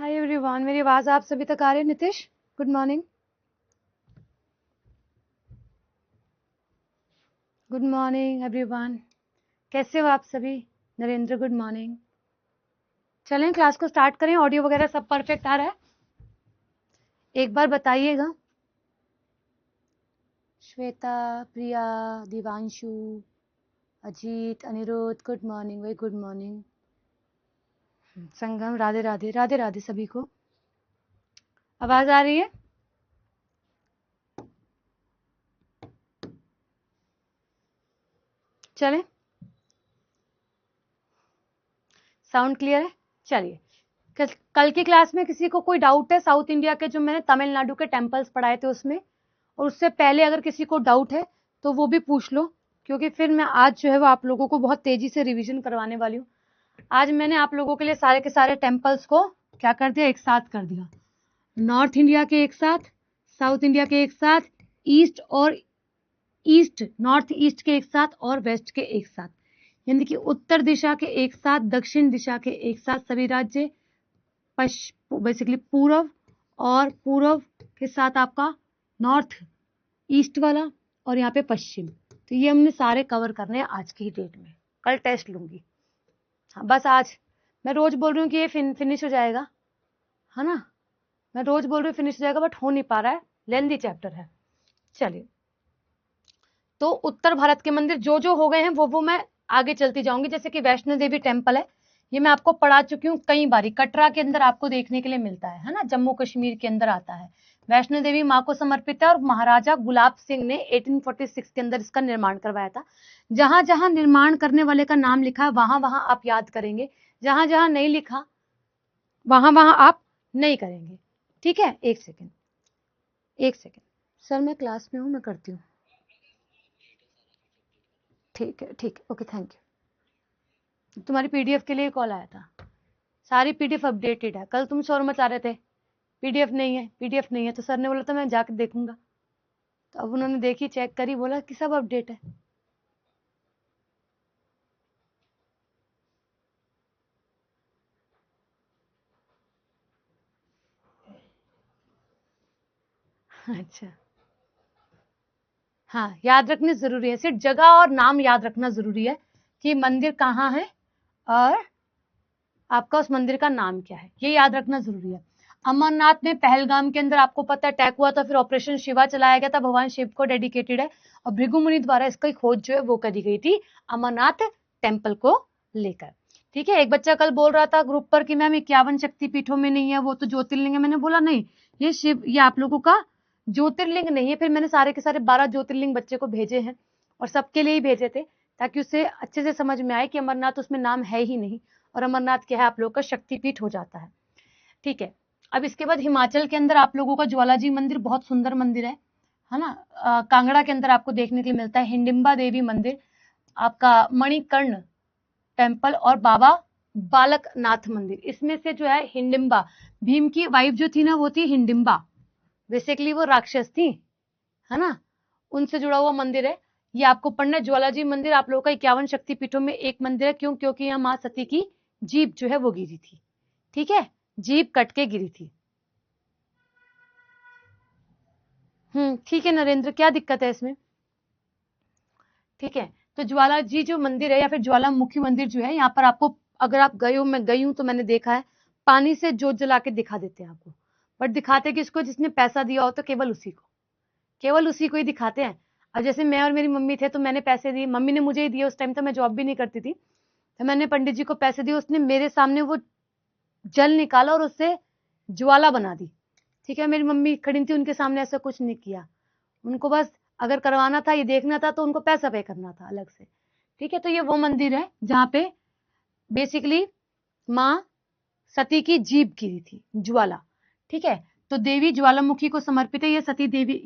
Hi everyone, मेरी आवाज आप सभी तक आ रही है? Nitish, good morning. Good morning everyone, कैसे हो आप सभी? Narendra, good morning. चलें क्लास को स्टार्ट करें। ऑडियो वगैरह सब परफेक्ट आ रहा है? एक बार बताइएगा। Shweta, Priya, Divanshu, Ajit, Aniruddh, good morning, very good morning. Sangam, Radhe Radhe, Radhe Radhe सभी को। आवाज आ रही है? चलें, साउंड क्लियर है? चलिए, कल की क्लास में किसी को कोई डाउट है? साउथ इंडिया के जो मैंने तमिलनाडु के टेम्पल्स पढ़ाए थे उसमें, और उससे पहले अगर किसी को डाउट है तो वो भी पूछ लो, क्योंकि फिर मैं आज जो है वो आप लोगों को बहुत तेजी से रिवीजन करवाने वाली हूँ। आज मैंने आप लोगों के लिए सारे के सारे टेम्पल्स को क्या कर दिया, एक साथ कर दिया। नॉर्थ इंडिया के एक साथ, साउथ इंडिया के एक साथ, ईस्ट और ईस्ट नॉर्थ ईस्ट के एक साथ, और वेस्ट के एक साथ, यानी कि उत्तर दिशा के एक साथ, दक्षिण दिशा के एक साथ सभी राज्य, बेसिकली पूर्व, और पूर्व के साथ आपका नॉर्थ ईस्ट वाला, और यहाँ पे पश्चिम। तो ये हमने सारे कवर करने हैं आज की ही डेट में। कल टेस्ट लूंगी। हाँ, बस आज मैं रोज बोल रही हूँ कि ये फिनिश हो जाएगा, है ना? मैं रोज बोल रही हूँ फिनिश हो जाएगा, बट हो नहीं पा रहा है, लेंथी चैप्टर है। चलिए, तो उत्तर भारत के मंदिर जो जो हो गए हैं वो मैं आगे चलती जाऊंगी। जैसे कि वैष्णो देवी टेम्पल है, ये मैं आपको पढ़ा चुकी हूँ कई बारी। कटरा के अंदर आपको देखने के लिए मिलता है ना, जम्मू कश्मीर के अंदर आता है। वैष्णो देवी माँ को समर्पित है, और महाराजा गुलाब सिंह ने 1846 के अंदर इसका निर्माण करवाया था। जहां जहां निर्माण करने वाले का नाम लिखा है वहां वहां आप याद करेंगे, जहां जहां नहीं लिखा वहां वहां आप नहीं करेंगे। ठीक है, एक सेकेंड सर, मैं क्लास में हूँ, मैं करती हूँ। ठीक है, ओके, थैंक यू। तुम्हारी पीडीएफ के लिए कॉल आया था। सारी पीडीएफ अपडेटेड है। कल तुम शोर मचा रहे थे पीडीएफ नहीं है, तो सर ने बोला था मैं जाकर देखूंगा। तो अब उन्होंने देखी, चेक करी, बोला कि सब अपडेट है। अच्छा, हाँ, याद रखनी जरूरी है। सिर्फ जगह और नाम याद रखना जरूरी है कि मंदिर कहाँ है और आपका उस मंदिर का नाम क्या है, ये याद रखना जरूरी है। अमरनाथ में पहलगाम के अंदर आपको पता है अटैक हुआ था, फिर ऑपरेशन शिवा चलाया गया था, भगवान शिव को डेडिकेटेड है, और भृगु मुनि द्वारा इसकी खोज जो है वो करी गई थी अमरनाथ टेम्पल को लेकर। ठीक है, एक बच्चा कल बोल रहा था ग्रुप पर कि मैम 51 शक्तिपीठों में नहीं है, वो तो ज्योतिर्लिंग है। मैंने बोला नहीं, ये शिव, ये आप लोगों का ज्योतिर्लिंग नहीं है। फिर मैंने सारे के सारे 12 ज्योतिर्लिंग बच्चे को भेजे हैं, और सबके लिए ही भेजे थे, ताकि उसे अच्छे से समझ में आए कि अमरनाथ उसमें नाम है ही नहीं, और अमरनाथ क्या है आप लोग का शक्तिपीठ हो जाता है। ठीक है, अब इसके बाद हिमाचल के अंदर आप लोगों का ज्वाला जी मंदिर बहुत सुंदर मंदिर है ना? कांगड़ा के अंदर आपको देखने के लिए मिलता है हिडिंबा देवी मंदिर, आपका मणिकर्ण टेम्पल, और बाबा बालकनाथ मंदिर। इसमें से जो है हिडिंबा, भीम की वाइफ जो थी ना वो थी हिडिंबा, बेसिकली वो राक्षस थी, है ना? उनसे जुड़ा हुआ मंदिर है। ये आपको पढ़ना है। ज्वाला जी मंदिर आप लोगों का 51 शक्तिपीठों में एक मंदिर है। क्यों? क्योंकि यहाँ माँ सती की जीभ जो है वो गिरी थी। ठीक है, जीभ कट के गिरी थी। ठीक है नरेंद्र, क्या दिक्कत है इसमें? ठीक है, तो ज्वाला जी जो मंदिर है, या फिर ज्वालामुखी मंदिर जो है, यहाँ पर आपको, अगर आप गए हो, मैं गई हूं तो मैंने देखा है, पानी से जोत जला के दिखा देते हैं आपको। बट दिखाते किसको? जिसने पैसा दिया हो, तो केवल उसी को ही दिखाते हैं। अब जैसे मैं और मेरी मम्मी थे, तो मैंने पैसे दिए, मम्मी ने मुझे ही दिए। उस टाइम तो मैं जॉब भी नहीं करती थी, तो मैंने पंडित जी को पैसे दिए, उसने मेरे सामने वो जल निकाला और उससे ज्वाला बना दी। ठीक है, मेरी मम्मी खड़ी थी, उनके सामने ऐसा कुछ नहीं किया। उनको बस अगर करवाना था, ये देखना था, तो उनको पैसा पे करना था अलग से। ठीक है, तो ये वो मंदिर है जहाँ पे बेसिकली माँ सती की जीभ गिरी थी, ज्वाला। ठीक है, तो देवी ज्वालामुखी को समर्पित है ये सती देवी।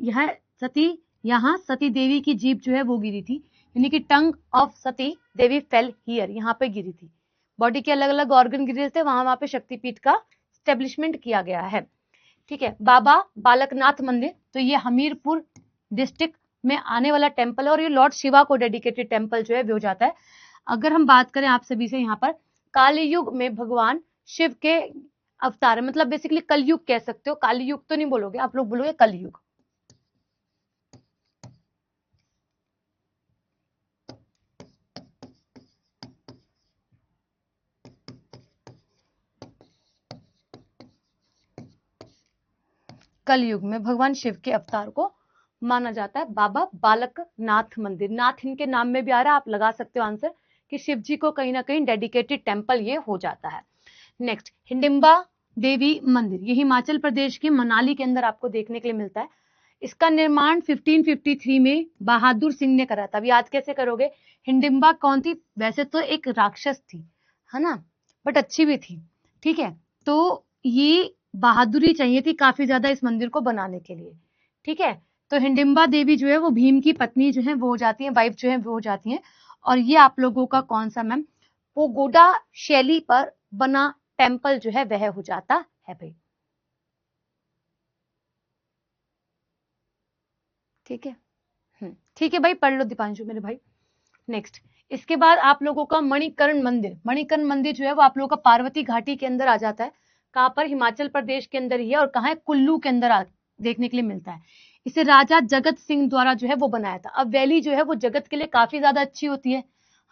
यहाँ सती देवी की जीभ जो है वो गिरी थी, यानी कि tongue of Sati Devi fail here, यहाँ पे गिरी थी। बॉडी के अलग अलग ऑर्गन गिरे थे, वहां पे शक्तिपीठ का स्टेब्लिशमेंट किया गया है। ठीक है, बाबा बालकनाथ मंदिर, तो ये हमीरपुर डिस्ट्रिक्ट में आने वाला टेम्पल है, और ये लॉर्ड शिवा को डेडिकेटेड टेम्पल जो है वो हो जाता है। अगर हम बात करें आप सभी से, यहाँ पर काली युग में भगवान शिव के अवतार है, मतलब बेसिकली कलयुग कह सकते हो, काली युग तो नहीं बोलोगे आप लोग, बोलोगे कलयुग। कलयुग में भगवान शिव के अवतार को माना जाता है बाबा बालकनाथ मंदिर। नाथ इनके नाम में भी आ रहा है, आप लगा सकते हो आंसर कि शिव जी को कहीं ना कहीं डेडिकेटेड टेम्पल ये हो जाता है। नेक्स्ट, हिडिंबा देवी मंदिर, ये हिमाचल प्रदेश के मनाली के अंदर आपको देखने के लिए मिलता है। इसका निर्माण 1553 में बहादुर सिंह ने करा था। अब याद कैसे करोगे, हिडिंबा कौन थी, वैसे तो एक राक्षस थी, है ना, बट अच्छी भी थी, ठीक है। तो ये बहादुरी चाहिए थी काफी ज्यादा इस मंदिर को बनाने के लिए, ठीक है। तो हिडिंबा देवी जो है वो भीम की पत्नी जो है वो हो जाती है, वाइफ जो है वो हो जाती है। और ये आप लोगों का कौन सा मैम, पोगोडा शैली पर बना टेम्पल जो है वह हो जाता है भाई, ठीक है। ठीक है भाई, पढ़ लो दीपांशु मेरे भाई। नेक्स्ट, इसके बाद आप लोगों का मणिकर्ण मंदिर। मणिकर्ण मंदिर जो है वो आप लोगों का पार्वती घाटी के अंदर आ जाता है। कहाँ पर, हिमाचल प्रदेश के अंदर ही है, और कहाँ है, कुल्लू के अंदर देखने के लिए मिलता है। इसे राजा जगत सिंह द्वारा जो है वो बनाया था। अब वैली जो है वो जगत के लिए काफी ज्यादा अच्छी होती है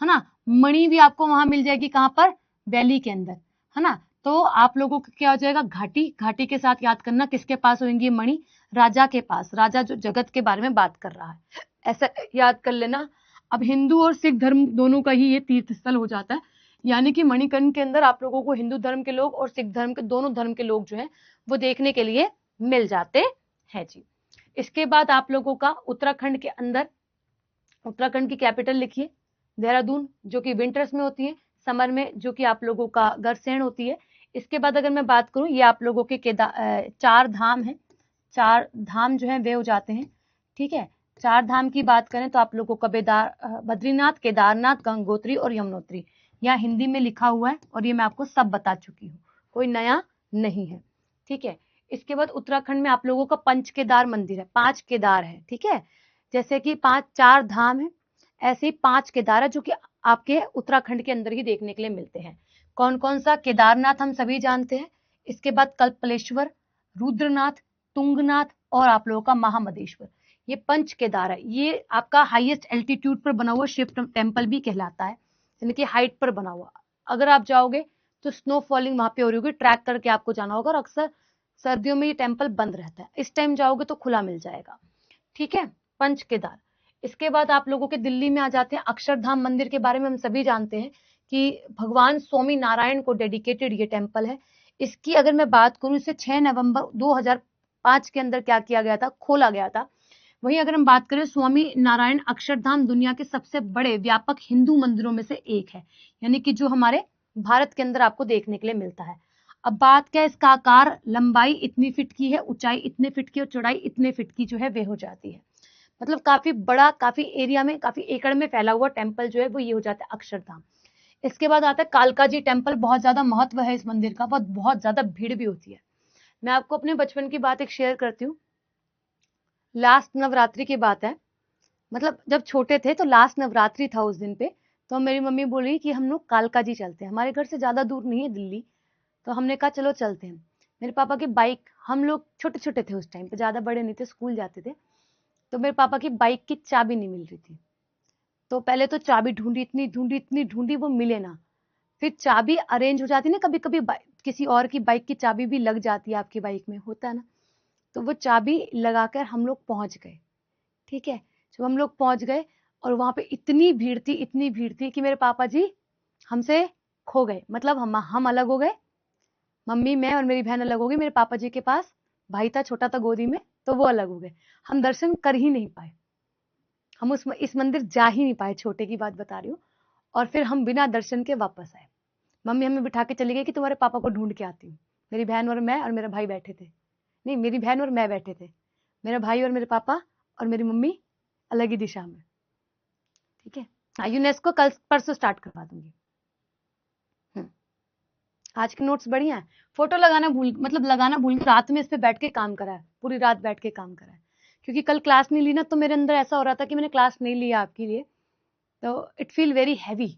ना। मणि भी आपको वहां मिल जाएगी, कहाँ पर, वैली के अंदर, है ना। तो आप लोगों को क्या हो जाएगा, घाटी, घाटी के साथ याद करना किसके पास होंगी ये मणि, राजा के पास, राजा जो जगत के बारे में बात कर रहा है, ऐसा याद कर लेना। अब हिंदू और सिख धर्म दोनों का ही ये तीर्थ स्थल हो जाता है, यानी कि मणिकर्ण के अंदर आप लोगों को हिंदू धर्म के लोग और सिख धर्म के, दोनों धर्म के लोग जो है वो देखने के लिए मिल जाते हैं जी। इसके बाद आप लोगों का उत्तराखंड के अंदर, उत्तराखंड की कैपिटल लिखिए देहरादून, जो कि विंटर्स में होती है, समर में जो कि आप लोगों का गरसेन होती है। इसके बाद अगर मैं बात करूं, ये आप लोगों के चार धाम है, चार धाम जो है वे हो जाते हैं, ठीक है। चार धाम की बात करें तो आप लोगों का बद्रीनाथ, केदारनाथ, गंगोत्री और यमुनोत्री, यहाँ हिंदी में लिखा हुआ है और ये मैं आपको सब बता चुकी हूँ, कोई नया नहीं है, ठीक है। इसके बाद उत्तराखंड में आप लोगों का पंच केदार मंदिर है, 5 केदार है, ठीक है। जैसे कि 4 धाम है, ऐसे ही 5 केदार है जो कि आपके उत्तराखंड के अंदर ही देखने के लिए मिलते हैं। कौन कौन सा, केदारनाथ हम सभी जानते हैं, इसके बाद कल्पलेश्वर, रुद्रनाथ, तुंगनाथ और आप लोगों का महामदेश्वर, ये पंच केदार है। ये आपका हाईएस्ट एल्टीट्यूड पर बना हुआ शिव टेम्पल भी कहलाता है, यानी कि हाइट पर बना हुआ। अगर आप जाओगे तो स्नो फॉलिंग वहां पे हो रही होगी, ट्रैक करके आपको जाना होगा, और अक्सर सर्दियों में ये टेम्पल बंद रहता है, इस टाइम जाओगे तो खुला मिल जाएगा, ठीक है, पंच केदार। इसके बाद आप लोगों के दिल्ली में आ जाते हैं अक्षरधाम मंदिर, के बारे में हम सभी जानते हैं कि भगवान स्वामी नारायण को डेडिकेटेड ये टेम्पल है। इसकी अगर मैं बात करूं, इसे 6 नवंबर 2005 के अंदर क्या किया गया था, खोला गया था। वहीं अगर हम बात करें, स्वामी नारायण अक्षरधाम दुनिया के सबसे बड़े व्यापक हिंदू मंदिरों में से एक है, यानी कि जो हमारे भारत के अंदर आपको देखने के लिए मिलता है। अब बात क्या है, इसका आकार, लंबाई इतनी फीट की है, ऊंचाई इतने फीट की और चौड़ाई इतने फीट की जो है वे हो जाती है। मतलब काफी बड़ा, काफी एरिया में, काफी एकड़ में फैला हुआ टेम्पल जो है वो ये हो जाता है अक्षरधाम। इसके बाद आता है कालका जी टेम्पल, बहुत ज्यादा महत्व है इस मंदिर का, बहुत ज्यादा भीड़ भी होती है। मैं आपको अपने बचपन की बात एक शेयर करती हूँ। लास्ट नवरात्रि की बात है, मतलब जब छोटे थे तो लास्ट नवरात्रि था उस दिन पे, तो मेरी मम्मी बोली कि हम लोग कालका जी चलते हैं, हमारे घर से ज्यादा दूर नहीं है दिल्ली, तो हमने कहा चलो चलते हैं। मेरे पापा की बाइक, हम लोग छोटे छोटे थे उस टाइम पे, ज्यादा बड़े नहीं थे, स्कूल जाते थे, तो मेरे पापा की बाइक की चाबी नहीं मिल रही थी। तो पहले तो चाबी ढूंढी, इतनी ढूंढी, इतनी ढूंढी, वो मिले ना। फिर चाबी अरेंज हो जाती ना, कभी कभी किसी और की बाइक की चाबी भी लग जाती है, आपकी बाइक में होता है ना, तो वो चाबी लगाकर हम लोग पहुंच गए, ठीक है। जब हम लोग पहुंच गए और वहां पे इतनी भीड़ थी, इतनी भीड़ थी कि मेरे पापा जी हमसे खो गए, मतलब हम अलग हो गए, मम्मी, मैं और मेरी बहन अलग हो गई, मेरे पापा जी के पास भाई था, छोटा था गोदी में, तो वो अलग हो गए, हम दर्शन कर ही नहीं पाए, हम इस मंदिर जा ही नहीं पाए, छोटे की बात बता रही हूँ। और फिर हम बिना दर्शन के वापस आए। मम्मी हमें बिठा के चली गई कि तुम्हारे पापा को ढूंढ के आती हूँ। मेरी बहन और मैं और मेरा भाई बैठे थे, नहीं, मेरी बहन और मैं बैठे थे, मेरा भाई और मेरे पापा और मेरी मम्मी अलग ही दिशा में, ठीक है। हाँ, यूनेस्को कल परसों स्टार्ट करवा दूंगी। आज के नोट्स बढ़िया है। फोटो लगाना लगाना भूल, रात में इस पे बैठ के काम करा है, पूरी रात बैठ के काम करा है, क्योंकि कल क्लास नहीं ली ना, तो मेरे अंदर ऐसा हो रहा था कि मैंने क्लास नहीं लिया आपके लिए, तो it feel very heavy.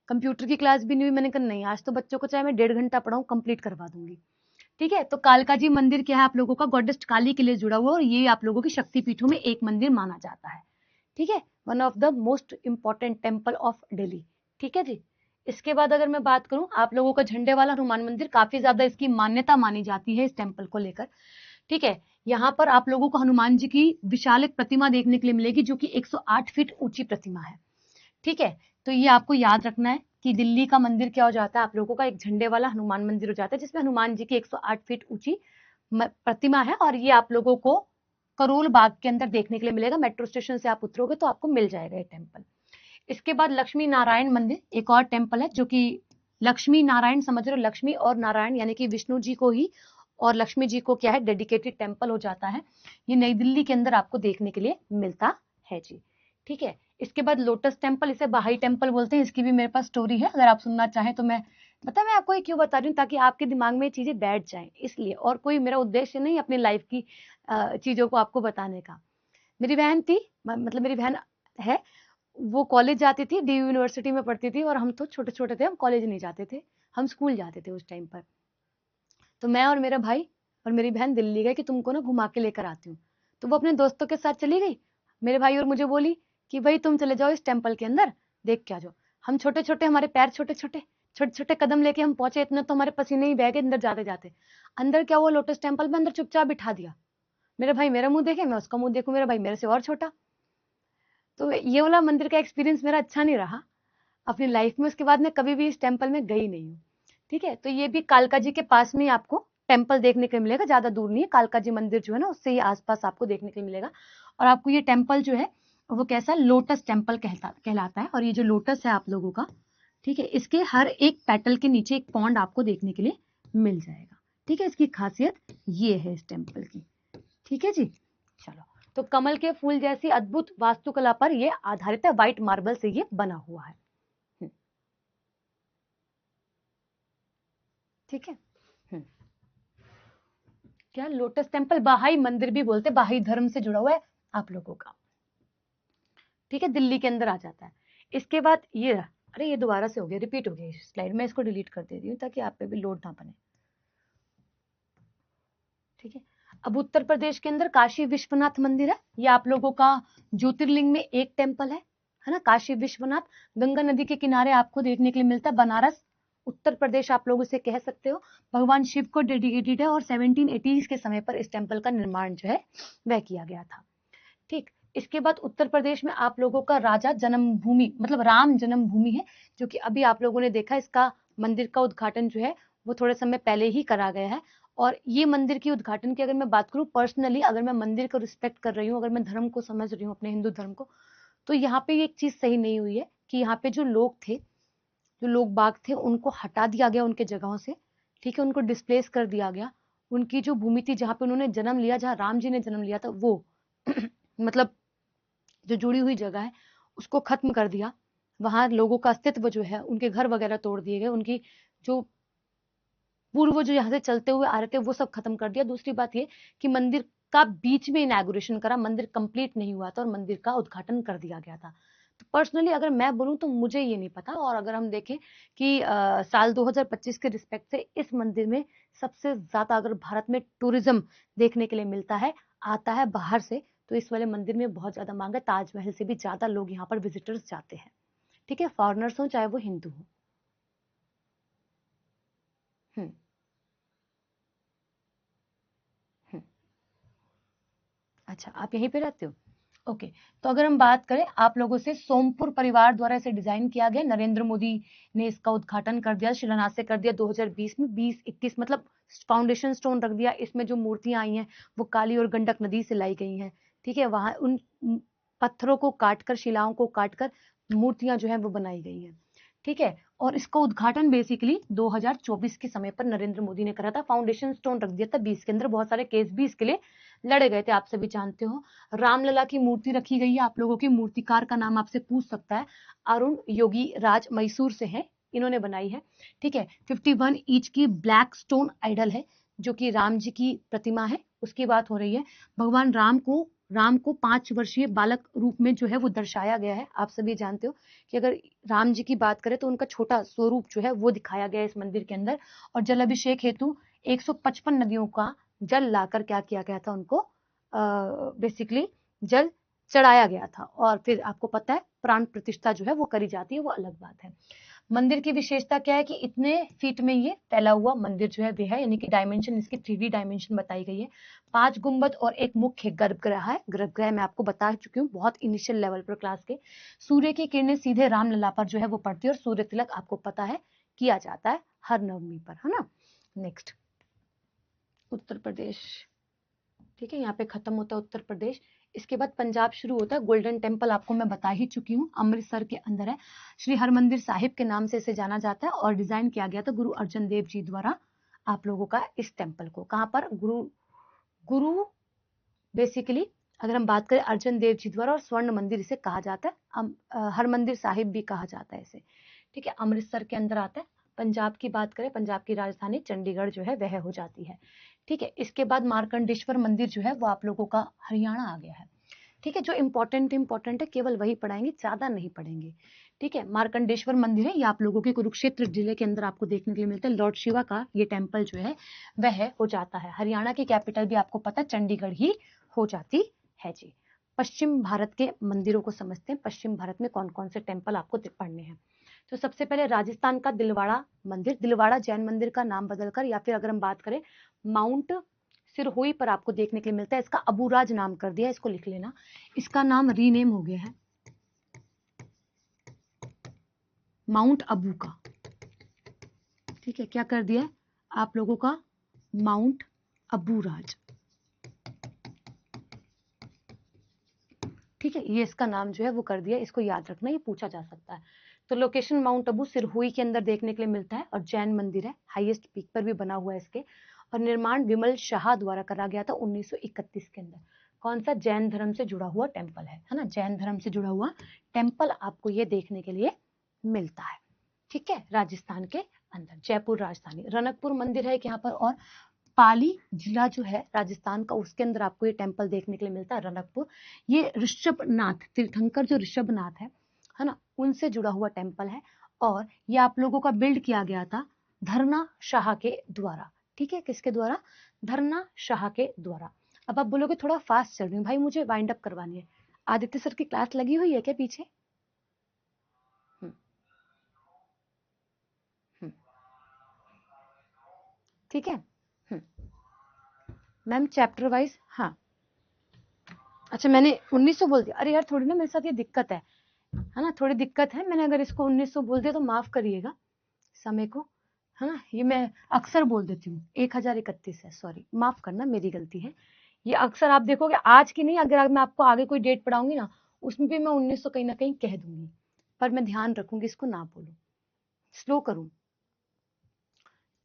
Computer की क्लास भी नहीं हुई, मैंने कहा नहीं, आज तो बच्चों को चाहे मैं 1.5 घंटा पढ़ाऊँ, कंप्लीट करवा दूंगी। ठीक है, तो कालका जी मंदिर क्या है आप लोगों का, गॉडेस काली के लिए जुड़ा हुआ, और ये आप लोगों की शक्तिपीठों में एक मंदिर माना जाता है। ठीक है, one of the most important temple of Delhi. ठीक है जी। इसके बाद अगर मैं बात करूं, आप लोगों का झंडे वाला हनुमान मंदिर, काफी ज्यादा इसकी मान्यता मानी जाती है इस टेम्पल को लेकर। ठीक है, यहाँ पर आप लोगों को हनुमान जी की विशाल एक प्रतिमा देखने के लिए मिलेगी, जो कि 108 फीट ऊंची प्रतिमा है। ठीक है, तो ये आपको याद रखना है कि दिल्ली का मंदिर क्या हो जाता है आप लोगों का, एक झंडे वाला हनुमान मंदिर हो जाता है, जिसमें हनुमान जी की 108 फीट ऊंची प्रतिमा है, और ये आप लोगों को करोल बाग के अंदर देखने के लिए मिलेगा। मेट्रो स्टेशन से आप उतरोगे तो आपको मिल जाएगा ये टेम्पल। इसके बाद लक्ष्मी नारायण मंदिर, एक और टेम्पल है, जो कि लक्ष्मी नारायण समझ रहे हो, लक्ष्मी और नारायण यानी कि विष्णु जी को ही और लक्ष्मी जी को क्या है डेडिकेटेड टेम्पल हो जाता है। ये नई दिल्ली के अंदर आपको देखने के लिए मिलता है जी। ठीक है, इसके बाद लोटस टेम्पल, इसे बाहाई टेम्पल बोलते हैं, इसकी भी मेरे पास स्टोरी है, अगर आप सुनना चाहें तो। मैं आपको ये क्यों बता रही हूँ, ताकि आपके दिमाग में ये चीजें बैठ जाएं, इसलिए, और कोई मेरा उद्देश्य नहीं अपनी लाइफ की चीजों को आपको बताने का। मेरी बहन थी, मतलब मेरी बहन है, वो कॉलेज जाती थी, डी यूनिवर्सिटी में पढ़ती थी, और हम तो छोटे छोटे थे, हम कॉलेज नहीं जाते थे, हम स्कूल जाते थे उस टाइम पर। तो मैं और मेरा भाई और मेरी बहन दिल्ली गए कि तुमको ना घुमा के लेकर आती हूँ। तो वो अपने दोस्तों के साथ चली गई, मेरे भाई और मुझे बोली कि भाई तुम चले जाओ इस टेम्पल के अंदर, देख के आ जाओ। हम छोटे छोटे, हमारे पैर छोटे छोटे छोटे छोटे कदम लेके हम पहुंचे, इतना तो हमारे पसीने ही बह गए अंदर जाते जाते। अंदर क्या हुआ, लोटस टेम्पल में अंदर चुपचाप बिठा दिया। मेरा भाई मेरा मुंह देखे, मैं उसका मुंह देखूं, मेरा भाई मेरे से और छोटा। तो ये वाला मंदिर का एक्सपीरियंस मेरा अच्छा नहीं रहा अपनी लाइफ में। उसके बाद मैं कभी भी इस टेम्पल में गई नहीं हूँ। ठीक है, तो ये भी कालका जी के पास में आपको टेम्पल देखने को मिलेगा, ज्यादा दूर नहीं है। कालका जी मंदिर जो है ना, उससे ही आसपास आपको देखने को मिलेगा। और आपको ये टेम्पल जो है वो कैसा, लोटस टेम्पल कहलाता है। और ये जो लोटस है आप लोगों का, ठीक है, इसके हर एक पेटल के नीचे एक पॉन्ड आपको देखने के लिए मिल जाएगा। ठीक है, इसकी खासियत ये है इस टेम्पल की। ठीक है जी, चलो। तो कमल के फूल जैसी अद्भुत वास्तुकला पर यह आधारित है, व्हाइट मार्बल से ये बना हुआ है। ठीक है। क्या, लोटस टेम्पल बाहाई मंदिर भी बोलते, बाहाई धर्म से जुड़ा हुआ है आप लोगों का। ठीक है, दिल्ली के अंदर आ जाता है। इसके बाद ये, अरे ये दोबारा से हो गया, रिपीट हो गया स्लाइड, मैं इसको डिलीट कर दे रही हूँ ताकि आप पे भी लोड ना बने। ठीक है, अब उत्तर प्रदेश के अंदर काशी विश्वनाथ मंदिर है, ये आप लोगों का ज्योतिर्लिंग में एक टेम्पल है ना, काशी विश्वनाथ। गंगा नदी के किनारे आपको देखने के लिए मिलता है। बनारस उत्तर प्रदेश आप लोग इसे कह सकते हो, भगवान शिव को डेडिकेटेड है, और 1780 के समय पर इस टेम्पल का निर्माण जो है वह किया गया था। ठीक, इसके बाद उत्तर प्रदेश में आप लोगों का राजा जन्मभूमि, मतलब राम जन्मभूमि है, जो कि अभी आप लोगों ने देखा, इसका मंदिर का उद्घाटन जो है वो थोड़े समय पहले ही करा गया है। और ये मंदिर की उद्घाटन की अगर मैं बात करूं पर्सनली, अगर मैं मंदिर को रिस्पेक्ट कर रही हूँ, अगर मैं धर्म को समझ रही हूँ, अपने हिंदू धर्म को, तो यहाँ पे एक चीज सही नहीं हुई है कि यहाँ पे जो लोग थे, जो लोग बाग थे, उनको हटा दिया गया उनके जगहों से। ठीक है, उनको डिस्प्लेस कर दिया गया। उनकी जो भूमि थी जहाँ पे उन्होंने जन्म लिया, जहाँ राम जी ने जन्म लिया था, वो मतलब जो जुड़ी हुई जगह है उसको खत्म कर दिया। वहां लोगों का अस्तित्व जो है, उनके घर वगैरह तोड़ दिए गए, उनकी जो पूर्व जो यहाँ से चलते हुए आ रहे थे वो सब खत्म कर दिया। दूसरी बात ये कि मंदिर का बीच में इनॉग्रेशन करा, मंदिर कंप्लीट नहीं हुआ था और मंदिर का उद्घाटन कर दिया गया था। तो पर्सनली अगर मैं बोलूं तो मुझे ये नहीं पता। और अगर हम देखें कि साल 2025 के रिस्पेक्ट से इस मंदिर में सबसे ज्यादा अगर भारत में टूरिज्म देखने के लिए मिलता है, आता है बाहर से, तो इस वाले मंदिर में बहुत ज्यादा मांग है। ताजमहल से भी ज्यादा लोग यहाँ पर विजिटर्स जाते हैं। ठीक है, फॉरनर्स हो चाहे वो हिंदू हो। हम्म हम्म अच्छा, आप यहीं पे रहते हो? ओके। तो अगर हम बात करें आप लोगों से, सोमपुर परिवार द्वारा इसे डिजाइन किया गया, नरेंद्र मोदी ने इसका उद्घाटन कर दिया, शिलान्यास कर दिया 2020 में, 2021 मतलब फाउंडेशन स्टोन रख दिया। इसमें जो मूर्तियां आई हैं वो काली और गंडक नदी से लाई गई हैं। ठीक है, वहां उन पत्थरों को काटकर, शिलाओं को काटकर मूर्तियां जो है वो बनाई गई हैं। ठीक है, और इसका उद्घाटन बेसिकली 2024 के समय पर नरेंद्र मोदी ने करा था। फाउंडेशन स्टोन रख दिया था 20 के अंदर। बहुत सारे केस भी इसके लिए लड़े गए थे, आप सभी जानते हो। रामलला की मूर्ति रखी गई है आप लोगों की। मूर्तिकार का नाम आपसे पूछ सकता है, अरुण योगी राज मैसूर से है, इन्होंने बनाई है। ठीक है, 51 इंच की ब्लैक स्टोन आइडल है, जो कि राम जी की प्रतिमा है, उसकी बात हो रही है। भगवान राम को 5 वर्षीय बालक रूप में जो है वो दर्शाया गया है। आप सभी जानते हो कि अगर राम जी की बात करें तो उनका छोटा स्वरूप जो है वो दिखाया गया है इस मंदिर के अंदर। और जल अभिषेक हेतु 155 नदियों का जल लाकर क्या किया गया था, उनको बेसिकली जल चढ़ाया गया था। और फिर आपको पता है प्राण प्रतिष्ठा जो है वो करी जाती है, वो अलग बात है। मंदिर की विशेषता क्या है कि इतने फीट में ये फैला हुआ मंदिर जो है वे है, यानी कि डायमेंशन इसकी 3D डायमेंशन बताई गई है। 5 गुंबद और एक मुख्य गर्भगृह है। गर्भगृह मैं आपको बता चुकी हूँ बहुत इनिशियल लेवल पर क्लास के। सूर्य की किरणें सीधे रामलला पर जो है वो पड़ती है, और सूर्य तिलक आपको पता है किया जाता है हर नवमी पर, है ना। नेक्स्ट उत्तर प्रदेश, ठीक है, यहाँ पे खत्म होता है उत्तर प्रदेश। इसके बाद पंजाब शुरू होता है। गोल्डन टेम्पल आपको मैं बता ही चुकी हूँ, अमृतसर के अंदर है। श्री हरमंदिर साहिब के नाम से इसे जाना जाता है और डिजाइन किया गया था गुरु अर्जन देव जी द्वारा आप लोगों का इस टेम्पल को। कहाँ पर? गुरु बेसिकली अगर हम बात करें अर्जन देव जी द्वारा, और स्वर्ण मंदिर इसे कहा जाता है, हरमंदिर साहिब भी कहा जाता है इसे, ठीक है। अमृतसर के अंदर आता है। पंजाब की बात करें, पंजाब की राजधानी चंडीगढ़ जो है वह हो जाती है, ठीक है। इसके बाद मार्कंडेश्वर मंदिर जो है वो आप लोगों का हरियाणा आ गया है, ठीक है। जो इंपॉर्टेंट है केवल वही पढ़ाएंगे, ज्यादा नहीं पढ़ेंगे, ठीक है। मार्कंडेश्वर मंदिर है, ये आप लोगों के कुरुक्षेत्र जिले के अंदर आपको देखने के लिए मिलता है। लॉर्ड शिवा का ये टेम्पल जो है वह हो जाता है। हरियाणा की कैपिटल भी आपको पता है चंडीगढ़ ही हो जाती है जी। पश्चिम भारत के मंदिरों को समझते हैं। पश्चिम भारत में कौन कौन से टेम्पल आपको पढ़ने हैं। तो सबसे पहले राजस्थान का दिलवाड़ा मंदिर, दिलवाड़ा जैन मंदिर का नाम बदलकर, या फिर अगर हम बात करें माउंट सिरहुई पर आपको देखने के लिए मिलता है। इसका अबूराज नाम कर दिया, इसको लिख लेना, इसका नाम रीनेम हो गया है माउंट अबू का, ठीक है। क्या कर दिया है आप लोगों का? माउंट अबूराज, ठीक है। ये इसका नाम जो है वो कर दिया, इसको याद रखना, ये पूछा जा सकता है। तो लोकेशन माउंट अबू सिरहुई के अंदर देखने के लिए मिलता है, और जैन मंदिर है, हाईएस्ट पीक पर भी बना हुआ है इसके। और निर्माण विमल शाह द्वारा करा गया था 1931 के अंदर। कौन सा? जैन धर्म से जुड़ा हुआ टेम्पल है ना, जैन धर्म से जुड़ा हुआ टेम्पल आपको ये देखने के लिए मिलता है, ठीक है। राजस्थान के अंदर जयपुर राजधानी, रनकपुर मंदिर है यहाँ पर। और पाली जिला जो है राजस्थान का, उसके अंदर आपको ये टेम्पल देखने के लिए मिलता है, रनकपुर। ये ऋषभनाथ तीर्थंकर जो ऋषभनाथ है ना, उनसे जुड़ा हुआ टेम्पल है। और ये आप लोगों का बिल्ड किया गया था धरना शाह के द्वारा, ठीक है। किसके द्वारा? धरना शाह के द्वारा। अब आप बोलोगे थोड़ा फास्ट चल रही हूँ भाई, मुझे वाइंड अप करवानी है। आदित्य सर की क्लास लगी हुई है क्या पीछे? ठीक है। मैम चैप्टर वाइज, हाँ। अच्छा मैंने 1900 बोल दिया, अरे यार थोड़ी ना मेरे साथ ये दिक्कत है ना, थोड़ी दिक्कत है। मैंने अगर इसको 1900 बोल दिया तो माफ करिएगा समय को, है ना। ये मैं अक्सर बोल देती हूँ, 1031 है, सॉरी, माफ करना, मेरी गलती है। ये अक्सर आप देखोगे आज की नहीं, अगर मैं आपको आगे कोई डेट पढ़ाऊंगी ना, उसमें भी मैं 1900 कहीं ना कहीं कह दूंगी, पर मैं ध्यान रखूंगी इसको ना बोलूं, स्लो करूं,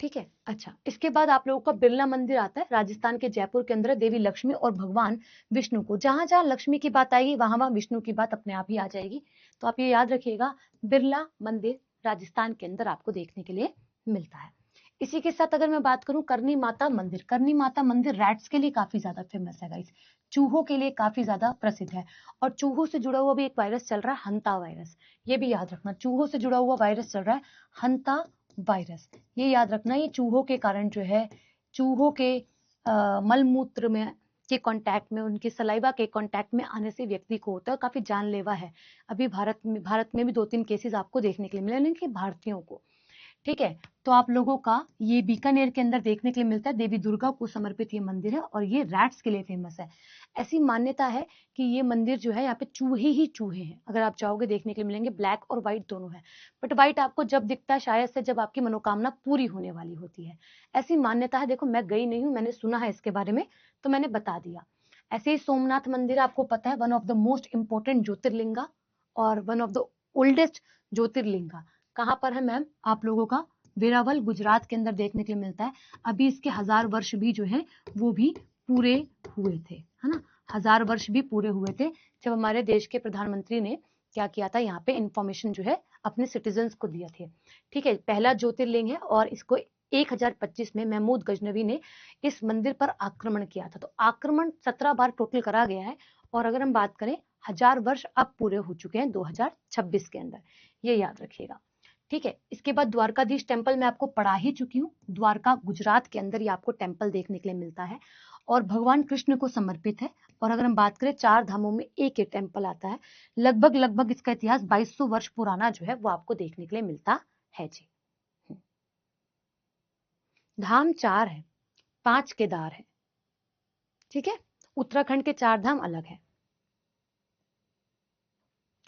ठीक है। अच्छा, इसके बाद आप लोगों का बिरला मंदिर आता है, राजस्थान के जयपुर के अंदर। देवी लक्ष्मी और भगवान विष्णु को, जहां जहां लक्ष्मी की बात आएगी वहां वहां विष्णु की बात अपने आप ही आ जाएगी, तो आप ये याद रखिएगा। बिरला मंदिर राजस्थान के अंदर आपको देखने के लिए मिलता है। इसी के साथ अगर मैं बात करूं करनी माता मंदिर, करनी माता मंदिर रैट्स के लिए काफी ज्यादा फेमस है गाइस, चूहों के लिए काफी ज्यादा प्रसिद्ध है। और चूहों से जुड़ा हुआ भी एक वायरस चल रहा है, हंता वायरस, ये भी याद रखना, चूहों से जुड़ा हुआ वायरस चल रहा है हंता वायरस, ये याद रखना। ये चूहों के कारण जो है, चूहों के मलमूत्र में के कांटेक्ट में, उनके सलाइवा के कांटेक्ट में आने से व्यक्ति को होता है, काफी जानलेवा है। अभी भारत में भी 2-3 केसेस आपको देखने के लिए मिले, कि भारतीयों को, ठीक है। तो आप लोगों का ये बीकानेर के अंदर देखने के लिए मिलता है, देवी दुर्गा को समर्पित ये मंदिर है, और ये रैट्स के लिए फेमस है। ऐसी मान्यता है कि ये मंदिर जो है यहाँ पे चूहे ही चूहे हैं, अगर आप चाहोगे देखने के लिए मिलेंगे, ब्लैक और व्हाइट दोनों है, बट व्हाइट आपको जब दिखता है शायद से जब आपकी मनोकामना पूरी होने वाली होती है, ऐसी मान्यता है। देखो मैं गई नहीं हूँ, मैंने सुना है इसके बारे में, तो मैंने बता दिया। ऐसे ही सोमनाथ मंदिर आपको पता है, one of the most important jyotirlinga और one of the oldest jyotirlinga. कहाँ पर है मैम? आप लोगों का वेरावल गुजरात के अंदर देखने के लिए मिलता है। अभी इसके 1000 वर्ष भी जो है वो भी पूरे हुए थे, है ना, 1000 वर्ष भी पूरे हुए थे जब हमारे देश के प्रधानमंत्री ने क्या किया था, यहाँ पे इंफॉर्मेशन जो है अपने सिटीजन्स को दिया थे, ठीक है। पहला ज्योतिर्लिंग है, और इसको 1025 में महमूद गजनवी ने इस मंदिर पर आक्रमण किया था। तो आक्रमण 17 बार टोटल करा गया है, और अगर हम बात करें 1000 वर्ष अब पूरे हो चुके हैं 2026 के अंदर, ये याद रखिएगा, ठीक है। इसके बाद द्वारकाधीश टेम्पल मैं आपको पढ़ा ही चुकी हूँ। द्वारका गुजरात के अंदर ये आपको टेम्पल देखने के लिए मिलता है और भगवान कृष्ण को समर्पित है। और अगर हम बात करें 4 धामों में एक ही टेम्पल आता है। लगभग इसका इतिहास 2200 वर्ष पुराना जो है वो आपको देखने के लिए मिलता है जी। धाम 4 है, 5 केदार है, ठीक है। उत्तराखंड के 4 धाम अलग है,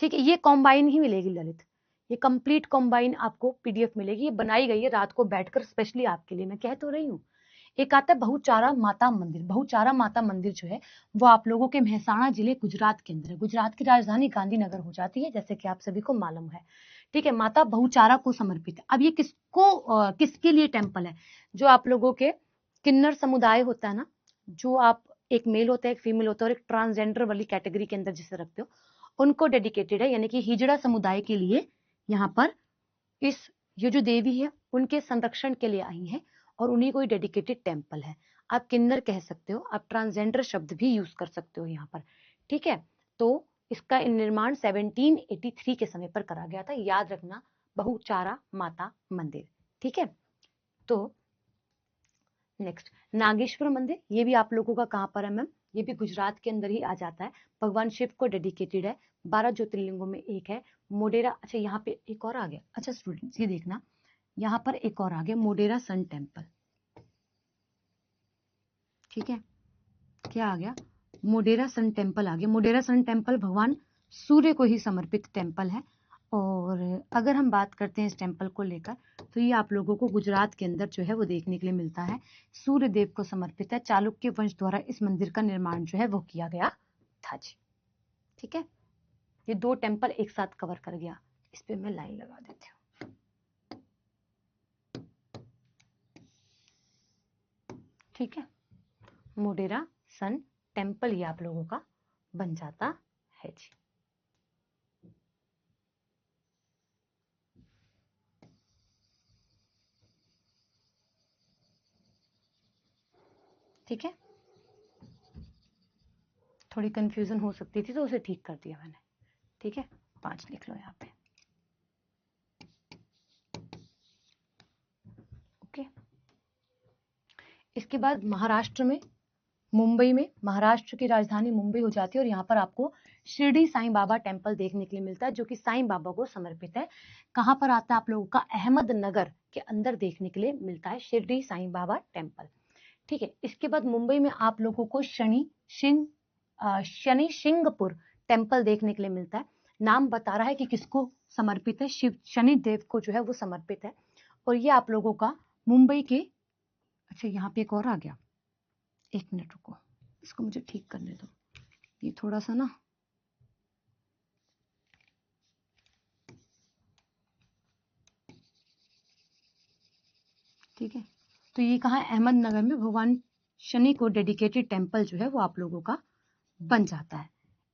ठीक है। ये कॉम्बाइन ही मिलेगी ललित, ये कंप्लीट कॉम्बाइन आपको पीडीएफ मिलेगी। ये बनाई गई है रात को बैठकर स्पेशली आपके लिए, मैं कह तो रही हूँ। एक आता है बहुचारा माता मंदिर। बहुचारा माता मंदिर जो है वो आप लोगों के मेहसाणा जिले गुजरात के अंदर है। गुजरात की राजधानी गांधीनगर हो जाती है, जैसे कि आप सभी को मालूम है, ठीक है। माता बहुचारा को समर्पित है। अब ये किसके लिए टेम्पल है? जो आप लोगों के किन्नर समुदाय होता है ना, जो आप एक मेल होता है, एक फीमेल होता है और एक ट्रांसजेंडर वाली कैटेगरी के अंदर जिसे रखते हो, उनको डेडिकेटेड है। यानी कि हिजड़ा समुदाय के लिए यहाँ पर ये जो देवी है उनके संरक्षण के लिए आई है और उन्हीं को ही डेडिकेटेड टेम्पल है। आप किन्नर कह सकते हो, आप ट्रांसजेंडर शब्द भी यूज कर सकते हो यहाँ पर, ठीक है। तो इसका निर्माण 1783 के समय पर करा गया था, याद रखना, बहुचारा माता मंदिर, ठीक है। तो नेक्स्ट नागेश्वर मंदिर, ये भी आप लोगों का कहाँ पर है मैम? ये भी गुजरात के अंदर ही आ जाता है, भगवान शिव को डेडिकेटेड है, 12 ज्योतिर्लिंगों में एक है। मोडेरा, अच्छा यहाँ पे एक और आ गया, अच्छा स्टूडेंट्स ये देखना, यहाँ पर एक और आ गया मोडेरा सन टेम्पल, ठीक है। क्या आ गया? मोडेरा सन टेम्पल आ गया। मोडेरा सन टेम्पल भगवान सूर्य को ही समर्पित टेम्पल है। और अगर हम बात करते हैं इस टेम्पल को लेकर, तो ये आप लोगों को गुजरात के अंदर जो है वो देखने के लिए मिलता है, सूर्य देव को समर्पित है। चालुक्य वंश द्वारा इस मंदिर का निर्माण जो है वो किया गया था जी, ठीक है। ये 2 टेम्पल एक साथ कवर कर गया। इस पे मैं लाइन लगा देती हूँ, ठीक है। मोडेरा सन टेम्पल ये आप लोगों का बन जाता है जी। ठीक है, थोड़ी कंफ्यूजन हो सकती थी तो उसे ठीक कर दिया मैंने, ठीक है। 5 लिख लो यहाँ पे, ओके। इसके बाद महाराष्ट्र में, मुंबई में, महाराष्ट्र की राजधानी मुंबई हो जाती है और यहाँ पर आपको शिरडी साईं बाबा टेम्पल देखने के लिए मिलता है, जो कि साईं बाबा को समर्पित है। कहाँ पर आता है आप लोगों का? अहमदनगर के अंदर देखने के लिए मिलता है शिरडी साईं बाबा टेम्पल, ठीक है। इसके बाद मुंबई में आप लोगों को शनि शिंगपुर टेम्पल देखने के लिए मिलता है। नाम बता रहा है कि किसको समर्पित है, शिव शनि देव को जो है वो समर्पित है। और ये आप लोगों का मुंबई के, अच्छा यहाँ पे एक और आ गया, एक मिनट रुको, इसको मुझे ठीक करने दो, ये थोड़ा सा ना, ठीक है। तो ये कहाँ है? अहमदनगर में भगवान शनि को डेडिकेटेड टेम्पल जो है वो आप लोगों का बन जाता है।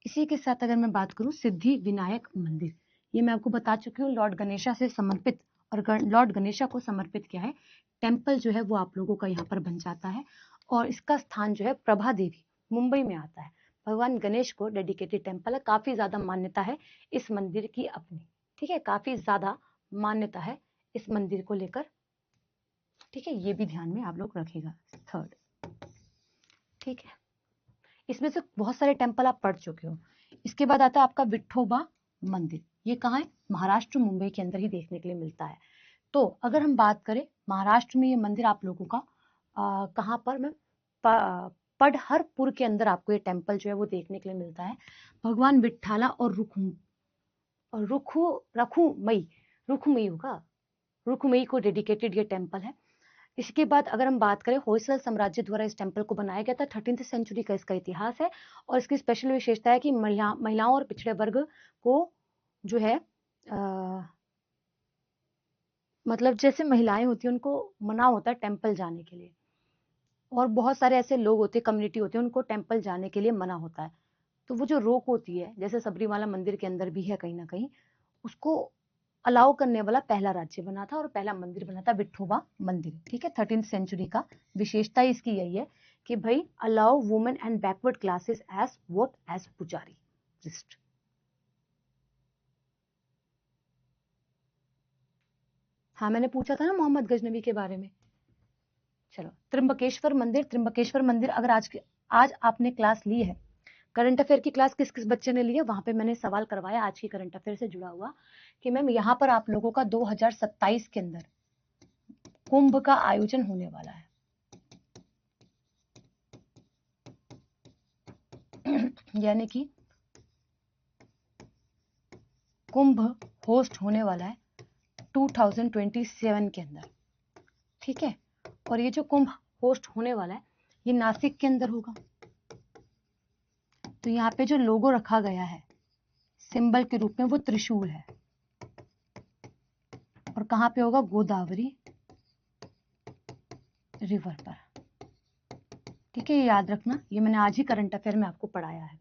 इसी के साथ अगर मैं बात करूं सिद्धि विनायक मंदिर, ये मैं आपको बता चुकी हूँ, लॉर्ड गणेशा से समर्पित, और लॉर्ड गणेशा को समर्पित किया है टेम्पल जो है वो आप लोगों का यहाँ पर बन जाता है। और इसका स्थान जो है प्रभा देवी मुंबई में आता है। भगवान गणेश को डेडिकेटेड टेम्पल है, काफी ज्यादा मान्यता है इस मंदिर की अपनी, ठीक है। काफी ज्यादा मान्यता है इस मंदिर को लेकर, ठीक है। ये भी ध्यान में आप लोग रखिएगा। 3rd, ठीक है। इसमें से बहुत सारे टेम्पल आप पढ़ चुके हो। इसके बाद आता है आपका विठोबा मंदिर, ये कहाँ है? महाराष्ट्र मुंबई के अंदर ही देखने के लिए मिलता है। तो अगर हम बात करें महाराष्ट्र में, ये मंदिर आप लोगों का कहाँ पर? मैं पढ़हरपुर के अंदर आपको ये टेम्पल जो है वो देखने के लिए मिलता है। भगवान विठ्ठाला और रुखुमई होगा, रुखुमई को डेडिकेटेड ये टेम्पल है। इसके बाद अगर हम बात करें, होयसल साम्राज्य द्वारा इस टेम्पल को बनाया गया था, 13th सेंचुरी का इसका इतिहास है। और इसकी स्पेशल विशेषता है कि महिलाओं और पिछड़े वर्ग को जो है मतलब जैसे महिलाएं होती हैं उनको मना होता है टेम्पल जाने के लिए, और बहुत सारे ऐसे लोग होते हैं, कम्युनिटी होती है, उनको टेम्पल जाने के लिए मना होता है। तो वो जो रोक होती है, जैसे सबरीमाला मंदिर के अंदर भी है कहीं ना कहीं, उसको अलाउ करने वाला पहला राज्य बना था और पहला मंदिर बना था विठोबा मंदिर, ठीक है। 13th सेंचुरी का विशेषता इसकी यही है कि भाई allow women and backward classes as vote as pujari जिस्ट, हाँ मैंने पूछा था ना मोहम्मद गजनवी के बारे में। चलो त्र्यंबकेश्वर मंदिर अगर आज आपने क्लास ली है, करंट अफेयर की क्लास किस किस बच्चे ने ली है, वहां पे मैंने सवाल करवाया आज की करंट अफेयर से जुड़ा हुआ कि मैम यहाँ पर आप लोगों का 2027 के अंदर कुंभ का आयोजन होने वाला है। यानी कि कुंभ होस्ट होने वाला है 2027 के अंदर, ठीक है। और ये जो कुंभ होस्ट होने वाला है ये नासिक के अंदर होगा। तो यहाँ पे जो लोगो रखा गया है सिंबल के रूप में वो त्रिशूल है। और कहाँ पे होगा? गोदावरी रिवर पर, ठीक है। ये याद रखना, ये मैंने आज ही करंट अफेयर में आपको पढ़ाया है।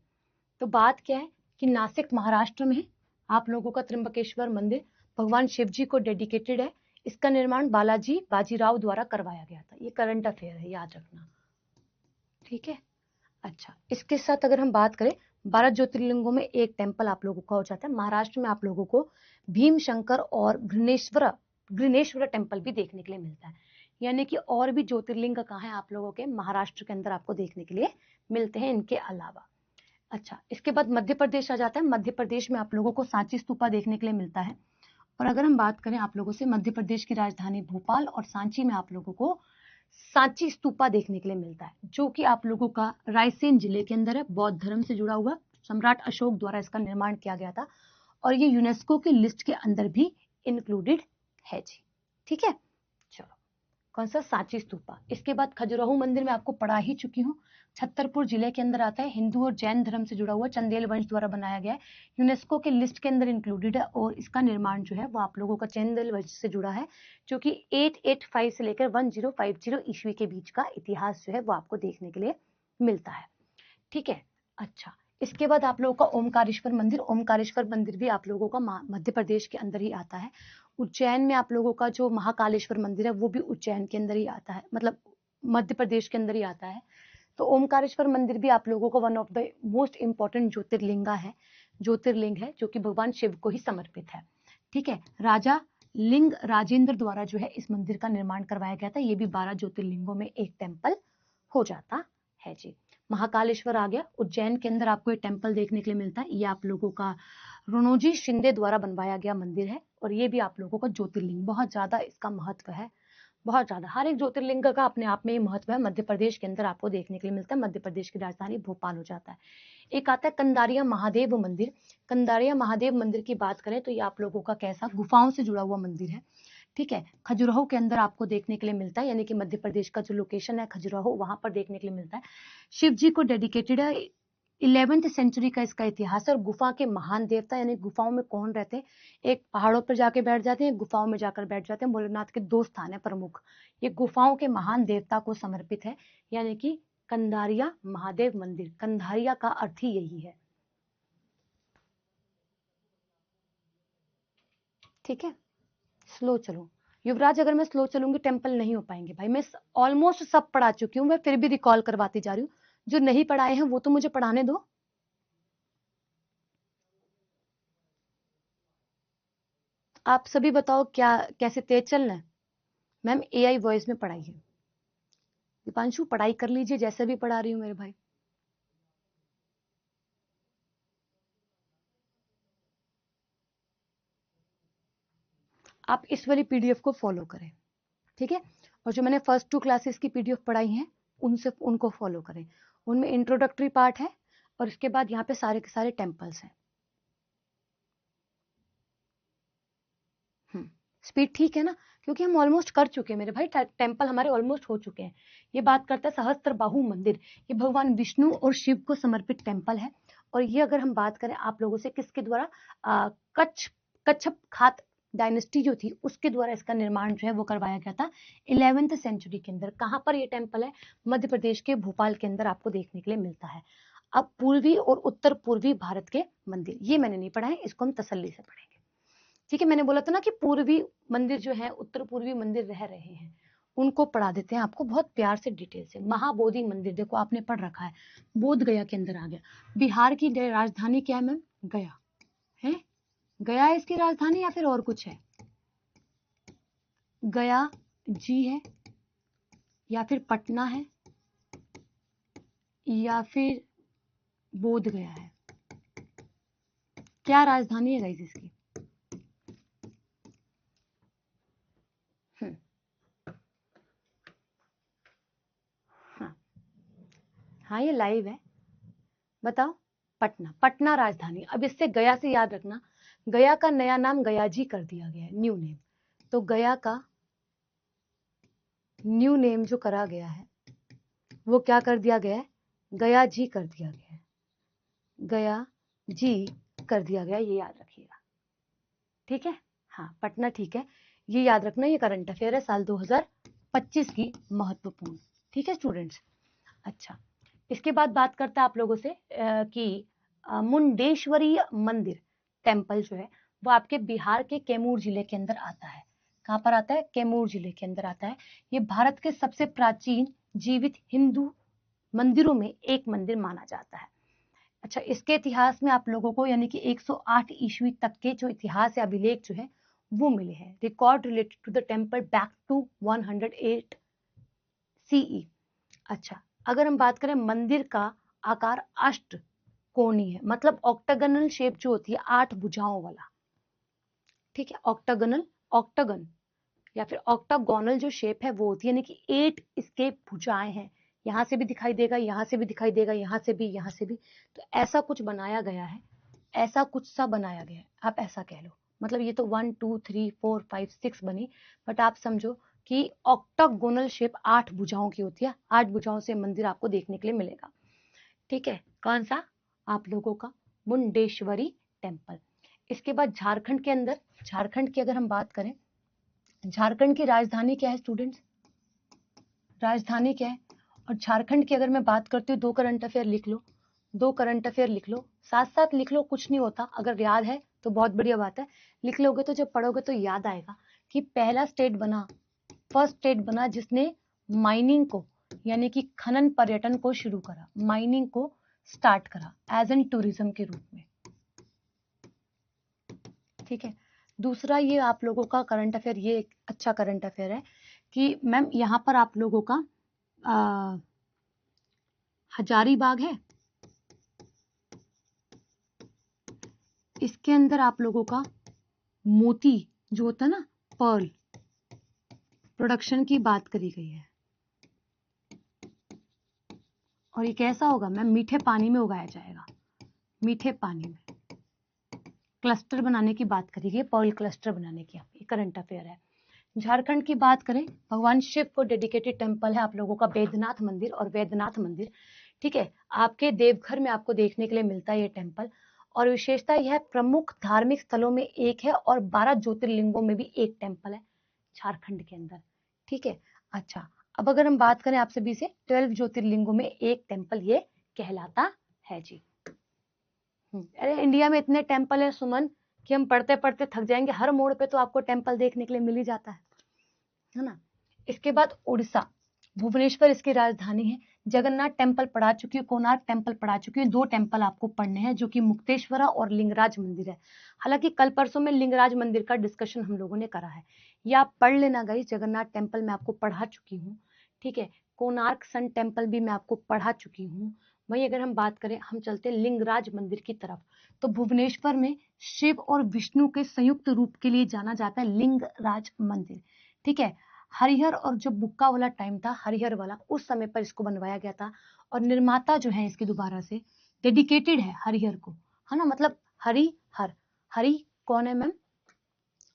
तो बात क्या है कि नासिक महाराष्ट्र में आप लोगों का त्र्यंबकेश्वर मंदिर भगवान शिव जी को डेडिकेटेड है। इसका निर्माण बालाजी बाजीराव द्वारा करवाया गया था। ये करंट अफेयर है, याद रखना, ठीक है। अच्छा, इसके साथ अगर हम बात करें 12 ज्योतिर्लिंगों में एक टेम्पल आप लोगों का हो जाता है। महाराष्ट्र में आप लोगों को भीम शंकर और घृणेश्वर टेम्पल भी देखने के लिए मिलता है। यानी कि और भी ज्योतिर्लिंग कहाँ है आप लोगों के महाराष्ट्र के अंदर आपको देखने के लिए मिलते हैं इनके अलावा। अच्छा, इसके बाद मध्य प्रदेश आ जाता है। मध्य प्रदेश में आप लोगों को सांची स्तूपा देखने के लिए मिलता है। और अगर हम बात करें आप लोगों से मध्य प्रदेश की राजधानी भोपाल और सांची में आप लोगों को सांची स्तूपा देखने के लिए मिलता है, जो कि आप लोगों का रायसेन जिले के अंदर है। बौद्ध धर्म से जुड़ा हुआ, सम्राट अशोक द्वारा इसका निर्माण किया गया था और ये यूनेस्को की लिस्ट के अंदर भी इंक्लूडेड है जी, ठीक है। चलो, कौन सा? सांची स्तूपा। इसके बाद खजुराहो मंदिर में आपको पढ़ा ही चुकी हूँ, छतरपुर जिले के अंदर आता है। हिंदू और जैन धर्म से जुड़ा हुआ, चंदेल वंश द्वारा बनाया गया है, यूनेस्को के लिस्ट के अंदर इंक्लूडेड है। और इसका निर्माण जो है वो आप लोगों का चंदेल वंश से जुड़ा है, जो कि 885 से लेकर 1050 ईस्वी के बीच का इतिहास जो है वो आपको देखने के लिए मिलता है, ठीक है। अच्छा, इसके बाद आप लोगों का ओमकारेश्वर मंदिर भी आप लोगों का मध्य प्रदेश के अंदर ही आता है। उज्जैन में आप लोगों का जो महाकालेश्वर मंदिर है वो भी उज्जैन के अंदर ही आता है, मतलब मध्य प्रदेश के अंदर ही आता है। तो ओमकारेश्वर मंदिर भी आप लोगों का one of the most important jyotirlinga है, जो कि भगवान शिव को ही समर्पित है, ठीक है। राजा लिंग राजेंद्र द्वारा जो है इस मंदिर का निर्माण करवाया गया था। ये भी 12 ज्योतिर्लिंगों में एक टेम्पल हो जाता है जी। महाकालेश्वर आ गया। उज्जैन के अंदर आपको एक टेम्पल देखने के लिए मिलता है। ये आप लोगों का रणोजी शिंदे द्वारा बनवाया गया मंदिर है और ये भी आप लोगों का ज्योतिर्लिंग, बहुत ज्यादा इसका महत्व है, बहुत ज्यादा। हर एक ज्योतिर्लिंग का अपने आप में ही महत्व है। मध्य प्रदेश के अंदर आपको देखने के लिए मिलता है। मध्य प्रदेश की राजधानी भोपाल हो जाता है। एक आता है कंदारिया महादेव मंदिर। कंदारिया महादेव मंदिर की बात करें तो ये आप लोगों का कैसा? गुफाओं से जुड़ा हुआ मंदिर है, ठीक है। खजुराहो के अंदर आपको देखने के लिए मिलता है, यानी कि मध्य प्रदेश का जो लोकेशन है खजुराहो, वहां पर देखने के लिए मिलता है। शिव जी को डेडिकेटेड है। 11वीं सेंचुरी का इसका इतिहास है। और गुफा के महान देवता, यानी गुफाओं में कौन रहते हैं? एक पहाड़ों पर जाके बैठ जाते हैं, गुफाओं में जाकर बैठ जाते हैं। भोलेनाथ के 2 स्थान है प्रमुख। ये गुफाओं के महान देवता को समर्पित है, यानी कि कंदारिया महादेव मंदिर। कंधारिया का अर्थ ही यही है, ठीक है। स्लो चलो युवराज, अगर मैं स्लो चलूंगी टेम्पल नहीं हो पाएंगे भाई। मैं ऑलमोस्ट सब पढ़ा चुकी हूँ, मैं फिर भी रिकॉल करवाती जा रही हूँ। जो नहीं पढ़ाए हैं वो तो मुझे पढ़ाने दो। आप सभी बताओ क्या, कैसे तेज चलना है? मैम एआई वॉइस में पढ़ाई है। दीपांशु पढ़ाई कर लीजिए जैसे भी पढ़ा रही हूँ मेरे भाई। आप इस वाली पीडीएफ को फॉलो करें, ठीक है। और जो मैंने फर्स्ट 2 क्लासेस की पीडीएफ पढ़ाई हैं उनको फॉलो करें। उनमें इंट्रोडक्टरी पार्ट है और इसके बाद यहाँ पे सारे के सारे टेम्पल्स हैं। स्पीड ठीक है ना? क्योंकि हम ऑलमोस्ट कर चुके हैं मेरे भाई, टेम्पल हमारे ऑलमोस्ट हो चुके हैं। ये बात करता है सहस्त्रबाहु मंदिर। ये भगवान विष्णु और शिव को समर्पित टेम्पल है। और ये अगर हम बात करें आप लोगों से किसके द्वारा, कच्छप खात डायनेस्टी जो थी उसके द्वारा इसका निर्माण जो है वो करवाया गया था 11वीं सेंचुरी के अंदर। कहाँ पर ये टेम्पल है? मध्य प्रदेश के भोपाल के अंदर आपको देखने के लिए मिलता है। अब पूर्वी और उत्तर पूर्वी भारत के मंदिर, ये मैंने नहीं पढ़ा है, इसको हम तसल्ली से पढ़ेंगे, ठीक है। मैंने बोला था ना कि पूर्वी मंदिर जो है, उत्तर पूर्वी मंदिर रह रहे हैं, उनको पढ़ा देते हैं आपको बहुत प्यार से, डिटेल से। महाबोधि मंदिर देखो आपने पढ़ रखा है, बोध गया के अंदर आ गया। बिहार की राजधानी क्या है मैम? गया है। गया है इसकी राजधानी या फिर और कुछ है? गया जी है, या फिर पटना है, या फिर बोध गया है? क्या राजधानी है गाइस इसकी? हाँ हाँ, ये लाइव है, बताओ। पटना, पटना राजधानी। अब इससे गया से याद रखना, गया का नया नाम गया जी कर दिया गया है, न्यू नेम। तो गया का न्यू नेम जो करा गया है वो क्या कर दिया गया है? गया जी कर दिया गया है, गया जी कर दिया गया, ये याद रखिएगा, ठीक है। हाँ, पटना ठीक है, ये याद रखना, ये करंट अफेयर है साल 2025 की, महत्वपूर्ण, ठीक है स्टूडेंट्स। अच्छा, इसके बाद बात करते हैं आप लोगों से कि मुंडेश्वरी मंदिर टेम्पल जो है वो आपके बिहार के कैमूर जिले के अंदर आता है। कहाँ पर आता है? कैमूर जिले के अंदर आता है। ये भारत के सबसे प्राचीन जीवित हिंदू मंदिरों में एक मंदिर माना जाता है। अच्छा, इसके इतिहास में आप लोगों को यानी कि 108 ईस्वी तक के जो इतिहास या अभिलेख जो है वो मिले हैं। Record related to the temple back to 108 CE. अच्छा, अगर हम बात करें मंदिर का आकार अष्ट कोणीय है, मतलब ऑक्टागनल शेप जो होती है 8 भुजाओं वाला, ठीक है। ऑक्टागन या फिर ऑक्टागोनल जो शेप है वो होती है, यानी कि 8 इसके भुजाएं हैं। यहाँ से भी दिखाई देगा, यहाँ से भी दिखाई देगा, यहाँ से भी, यहाँ से भी। तो ऐसा कुछ बनाया गया है, ऐसा कुछ सा बनाया गया है, आप ऐसा कह लो। मतलब ये तो 1 2 3 4 5 6 बनी, बट आप समझो कि ऑक्टागोनल शेप 8 भुजाओं की होती है। 8 भुजाओं से मंदिर आपको देखने के लिए मिलेगा, ठीक है। कौन सा? आप लोगों का मुंडेश्वरी टेम्पल। इसके बाद झारखंड के अंदर, झारखंड की अगर हम बात करें, झारखंड की राजधानी क्या है स्टूडेंट्स? राजधानी क्या है? और झारखंड की अगर मैं बात करती हूँ, 2 करंट अफेयर लिख लो, 2 करंट अफेयर लिख लो, साथ साथ लिख लो, कुछ नहीं होता। अगर याद है तो बहुत बढ़िया बात है, लिख लोगे तो जब पढ़ोगे तो याद आएगा कि पहला स्टेट बना, फर्स्ट स्टेट बना जिसने माइनिंग को यानी कि खनन पर्यटन को शुरू करा, माइनिंग को स्टार्ट करा एज एन टूरिज्म के रूप में, ठीक है। दूसरा ये आप लोगों का करंट अफेयर, ये एक अच्छा करंट अफेयर है कि मैम यहाँ पर आप लोगों का हजारीबाग है, इसके अंदर आप लोगों का मोती जो होता है ना, पर्ल प्रोडक्शन की बात करी गई है। और ये कैसा होगा मैम? मीठे पानी में उगाया जाएगा, मीठे पानी में। क्लस्टर बनाने की बात करी गई, पर्ल क्लस्टर बनाने की, ये करंट अफेयर है। झारखंड की बात करें, भगवान शिव को डेडिकेटेड टेम्पल है आप लोगों का वैद्यनाथ मंदिर, और वैद्यनाथ मंदिर, ठीक है, आपके देवघर में आपको देखने के लिए मिलता है ये टेम्पल। और विशेषता यह प्रमुख धार्मिक स्थलों में एक है और 12 ज्योतिर्लिंगों में भी एक टेम्पल है झारखंड के अंदर, ठीक है। अच्छा, अब अगर हम बात करें आप सभी से, 12 ज्योतिर्लिंगों में एक टेम्पल ये कहलाता है जी। अरे इंडिया में इतने टेम्पल है सुमन कि हम पढ़ते पढ़ते थक जाएंगे, हर मोड़ पे तो आपको टेम्पल देखने के लिए मिल ही जाता है ना। इसके बाद उड़ीसा, भुवनेश्वर इसकी राजधानी है। जगन्नाथ टेम्पल पढ़ा चुकी हूँ, कोणार्क टेम्पल पढ़ा चुकी हूँ, 2 टेम्पल आपको पढ़ने हैं जो कि मुक्तेश्वरा और लिंगराज मंदिर है। हालांकि कल परसों में लिंगराज मंदिर का डिस्कशन हम लोगों ने करा है, या आप पढ़ लेना गाइस। जगन्नाथ टेम्पल मैं आपको पढ़ा चुकी हूँ, ठीक है। कोणार्क सन टेम्पल भी मैं आपको पढ़ा चुकी हूँ। वहीं अगर हम बात करें, हम चलते हैं लिंगराज मंदिर की तरफ, तो भुवनेश्वर में शिव और विष्णु के संयुक्त रूप के लिए जाना जाता है लिंगराज मंदिर, ठीक है। हरिहर और जो बुक्का वाला टाइम था, हरिहर वाला, उस समय पर इसको बनवाया गया था। और निर्माता जो है इसके दोबारा से डेडिकेटेड है हरिहर को, है ना। मतलब हरिहर, हरि कौन है मैम?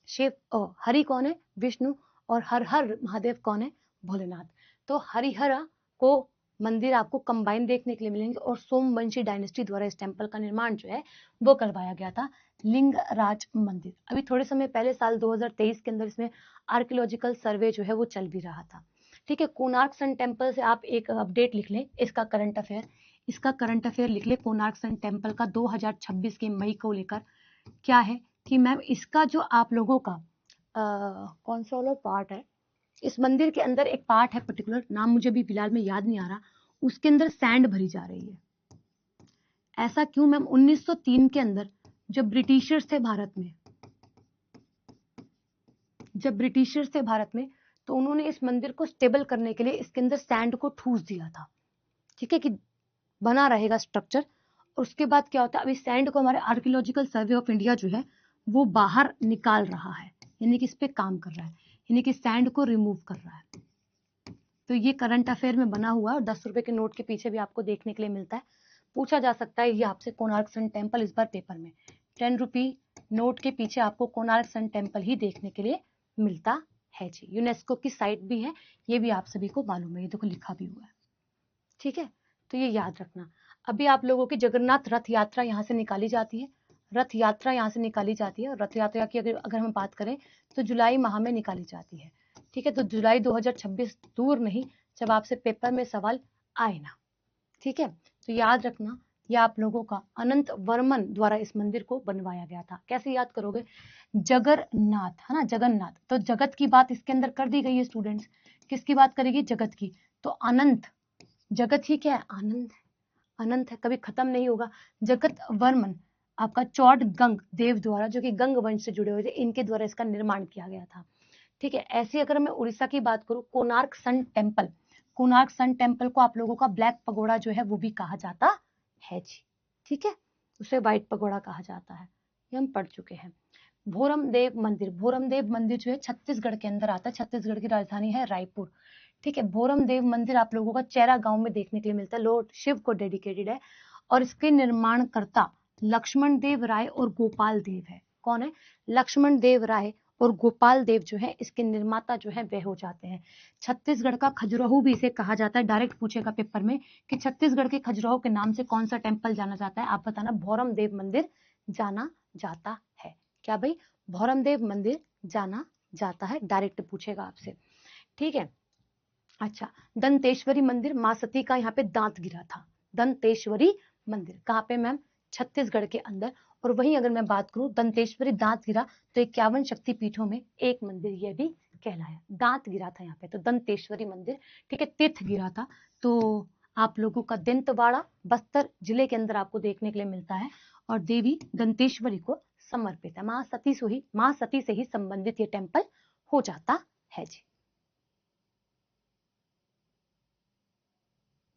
शिव। हरि कौन है? विष्णु। और हर हर महादेव कौन है? भोलेनाथ। तो हरिहर को मंदिर आपको कंबाइन देखने के लिए मिलेंगे। और सोमवंशी डायनेस्टी द्वारा इस टेम्पल का निर्माण जो है वो करवाया गया था, लिंगराज मंदिर। अभी थोड़े समय पहले साल 2023 के अंदर इसमें आर्कियोलॉजिकल सर्वे जो है वो चल भी रहा था, ठीक है। कोणार्क सन टेम्पल से आप एक अपडेट लिख लें, इसका करंट अफेयर, इसका करंट अफेयर लिख ले। कोणार्क सन टेम्पल का 2026 के मई को लेकर क्या है कि मैम इसका जो आप लोगों का कौन सा वाला पार्ट है, इस मंदिर के अंदर एक पार्ट है पर्टिकुलर, नाम मुझे भी फिलहाल में याद नहीं आ रहा, उसके अंदर सैंड भरी जा रही है। ऐसा क्यों मैम? 1903 के अंदर जब ब्रिटिशर्स थे भारत में, जब ब्रिटिशर्स थे भारत में तो उन्होंने इस मंदिर को स्टेबल करने के लिए इसके अंदर सैंड को ठूस दिया था, ठीक है, कि बना रहेगा स्ट्रक्चर। और उसके बाद क्या होता है, अभी सैंड को हमारे आर्कियोलॉजिकल सर्वे ऑफ इंडिया जो है वो बाहर निकाल रहा है, यानी कि इस पे काम कर रहा है, यानी कि सैंड को रिमूव कर रहा है। तो ये करंट अफेयर में बना हुआ है और 10 रुपए के नोट के पीछे भी आपको देखने के लिए मिलता है। पूछा जा सकता है ये आपसे कोणार्क सन टेम्पल इस बार पेपर में 10 रुपी नोट के पीछे आपको कोणार्क सन टेम्पल ही देखने के लिए मिलता है जी। यूनेस्को की साइट भी है, ये भी आप सभी को मालूम है, ये देखो लिखा भी हुआ है, ठीक है, तो ये याद रखना। अभी आप लोगों की जगन्नाथ रथ यात्रा यहाँ से निकाली जाती है, रथ यात्रा यहाँ से निकाली जाती है। और रथ यात्रा की अगर हम बात करें तो जुलाई माह में निकाली जाती है, ठीक है। तो जुलाई 2026 दूर नहीं, जब आपसे पेपर में सवाल आए ना, ठीक है। तो याद रखना, ये आप लोगों का अनंत वर्मन द्वारा इस मंदिर को बनवाया गया था। कैसे याद करोगे, जगन्नाथ, है ना, जगन्नाथ, तो जगत की बात इसके अंदर कर दी गई है स्टूडेंट्स। किसकी बात करेगी, जगत की। तो अनंत, जगत ही क्या है, आनंद है, अनंत है, कभी खत्म नहीं होगा। जगत वर्मन आपका चौड़ गंग देव द्वारा, जो कि गंग वंश से जुड़े हुए थे, इनके द्वारा इसका निर्माण किया गया था, ठीक है। ऐसे अगर मैं उड़ीसा की बात करूं, Konark sun temple, Konark sun temple को आप लोगों का ब्लैक पगोड़ा जो है वो भी कहा जाता है जी, ठीक है, उसे व्हाइट पगोड़ा कहा जाता है, ये हम पढ़ चुके हैं। भोरमदेव मंदिर, भोरमदेव मंदिर जो है छत्तीसगढ़ के अंदर आता है, छत्तीसगढ़ की राजधानी है रायपुर, ठीक है। भोरमदेव मंदिर आप लोगों का चेरा गांव में देखने के लिए मिलता है, लॉर्ड शिव को डेडिकेटेड है और इसके निर्माणकर्ता लक्ष्मण देव राय और गोपाल देव है। कौन है, लक्ष्मण देव राय और गोपाल देव जो है इसके निर्माता जो है वे हो जाते हैं। छत्तीसगढ़ का खजुराहो भी इसे कहा जाता है, डायरेक्ट पूछेगा पेपर में कि छत्तीसगढ़ के खजुराहो के नाम से कौन सा टेम्पल जाना जाता है, आप बताना, भोरमदेव मंदिर जाना जाता है। क्या भाई, भोरमदेव मंदिर जाना जाता है, डायरेक्ट पूछेगा आपसे, ठीक है। अच्छा, दंतेश्वरी मंदिर, मां सती का यहाँ पे दांत गिरा था। दंतेश्वरी मंदिर कहाँ पे मैम, छत्तीसगढ़ के अंदर। और वहीं अगर मैं बात करूं दंतेश्वरी दांत गिरा तो 51 शक्ति पीठों में एक मंदिर यह भी कहलाया, दांत गिरा था यहाँ पे, तो दंतेश्वरी मंदिर, ठीक है। तीर्थ गिरा था तो आप लोगों का दंतवाड़ा बस्तर जिले के अंदर आपको देखने के लिए मिलता है और देवी दंतेश्वरी को समर्पित है। मां सती से ही संबंधित ये टेम्पल हो जाता है जी।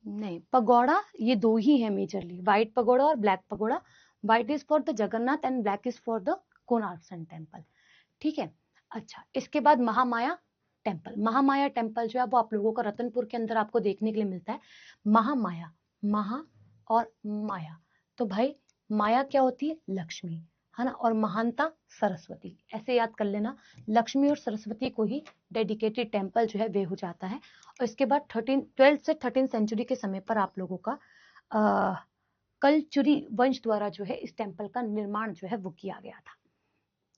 नहीं, पगोड़ा ये दो ही है मेजरली, व्हाइट पगोड़ा और black pagoda. White is for the Jagannath and black is for the Konark sun temple, ठीक है। अच्छा, इसके बाद महामाया टेम्पल, महामाया टेम्पल जो है वो आप लोगों का रतनपुर के अंदर आपको देखने के लिए मिलता है। महामाया, महा और माया, तो भाई माया क्या होती है, लक्ष्मी, है ना, और महानता सरस्वती, ऐसे याद कर लेना। लक्ष्मी और सरस्वती को ही डेडिकेटेड टेम्पल जो है वे हो जाता है। और इसके बाद 12th से 13th सेंचुरी के समय पर आप लोगों का कलचुरी वंश द्वारा जो है इस टेम्पल का निर्माण जो है वो किया गया था,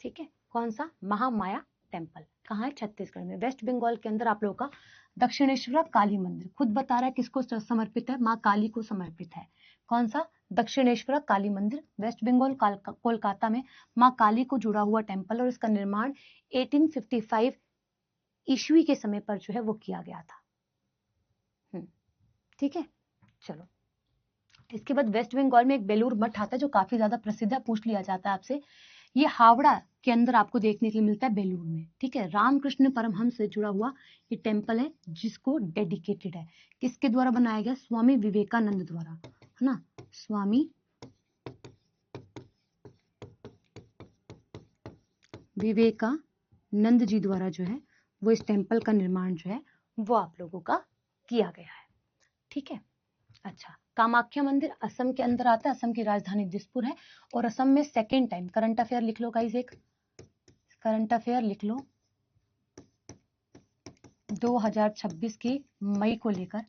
ठीक है। कौन सा, महामाया टेम्पल, कहाँ है, छत्तीसगढ़ में। वेस्ट बंगाल के अंदर आप लोगों का दक्षिणेश्वरा काली मंदिर, खुद बता रहा है किसको समर्पित है, माँ काली को समर्पित है। कौन सा, दक्षिणेश्वरा काली मंदिर, वेस्ट बंगाल कोलकाता में माँ काली को जुड़ा हुआ टेम्पल, और इसका निर्माण 1855 ईस्वी के समय पर जो है वो किया गया था, ठीक है। चलो, इसके बाद वेस्ट बंगाल में एक बेलूर मठ आता है जो काफी ज्यादा प्रसिद्ध है, पूछ लिया जाता है आपसे। ये हावड़ा के अंदर आपको देखने के लिए मिलता है बेलूर में, ठीक है। रामकृष्ण परमहंस से जुड़ा हुआ ये टेम्पल है जिसको डेडिकेटेड है, किसके द्वारा बनाया गया, स्वामी विवेकानंद द्वारा, है ना, स्वामी विवेकानंद जी द्वारा जो है वो इस टेम्पल का निर्माण जो है वो आप लोगों का किया गया है, ठीक है। अच्छा, कामाख्या मंदिर असम के अंदर आता है, असम की राजधानी दिसपुर है। और असम में सेकेंड टाइम, करंट अफेयर लिख लो गाइस, एक करंट अफेयर लिख लो 2026 की मई को लेकर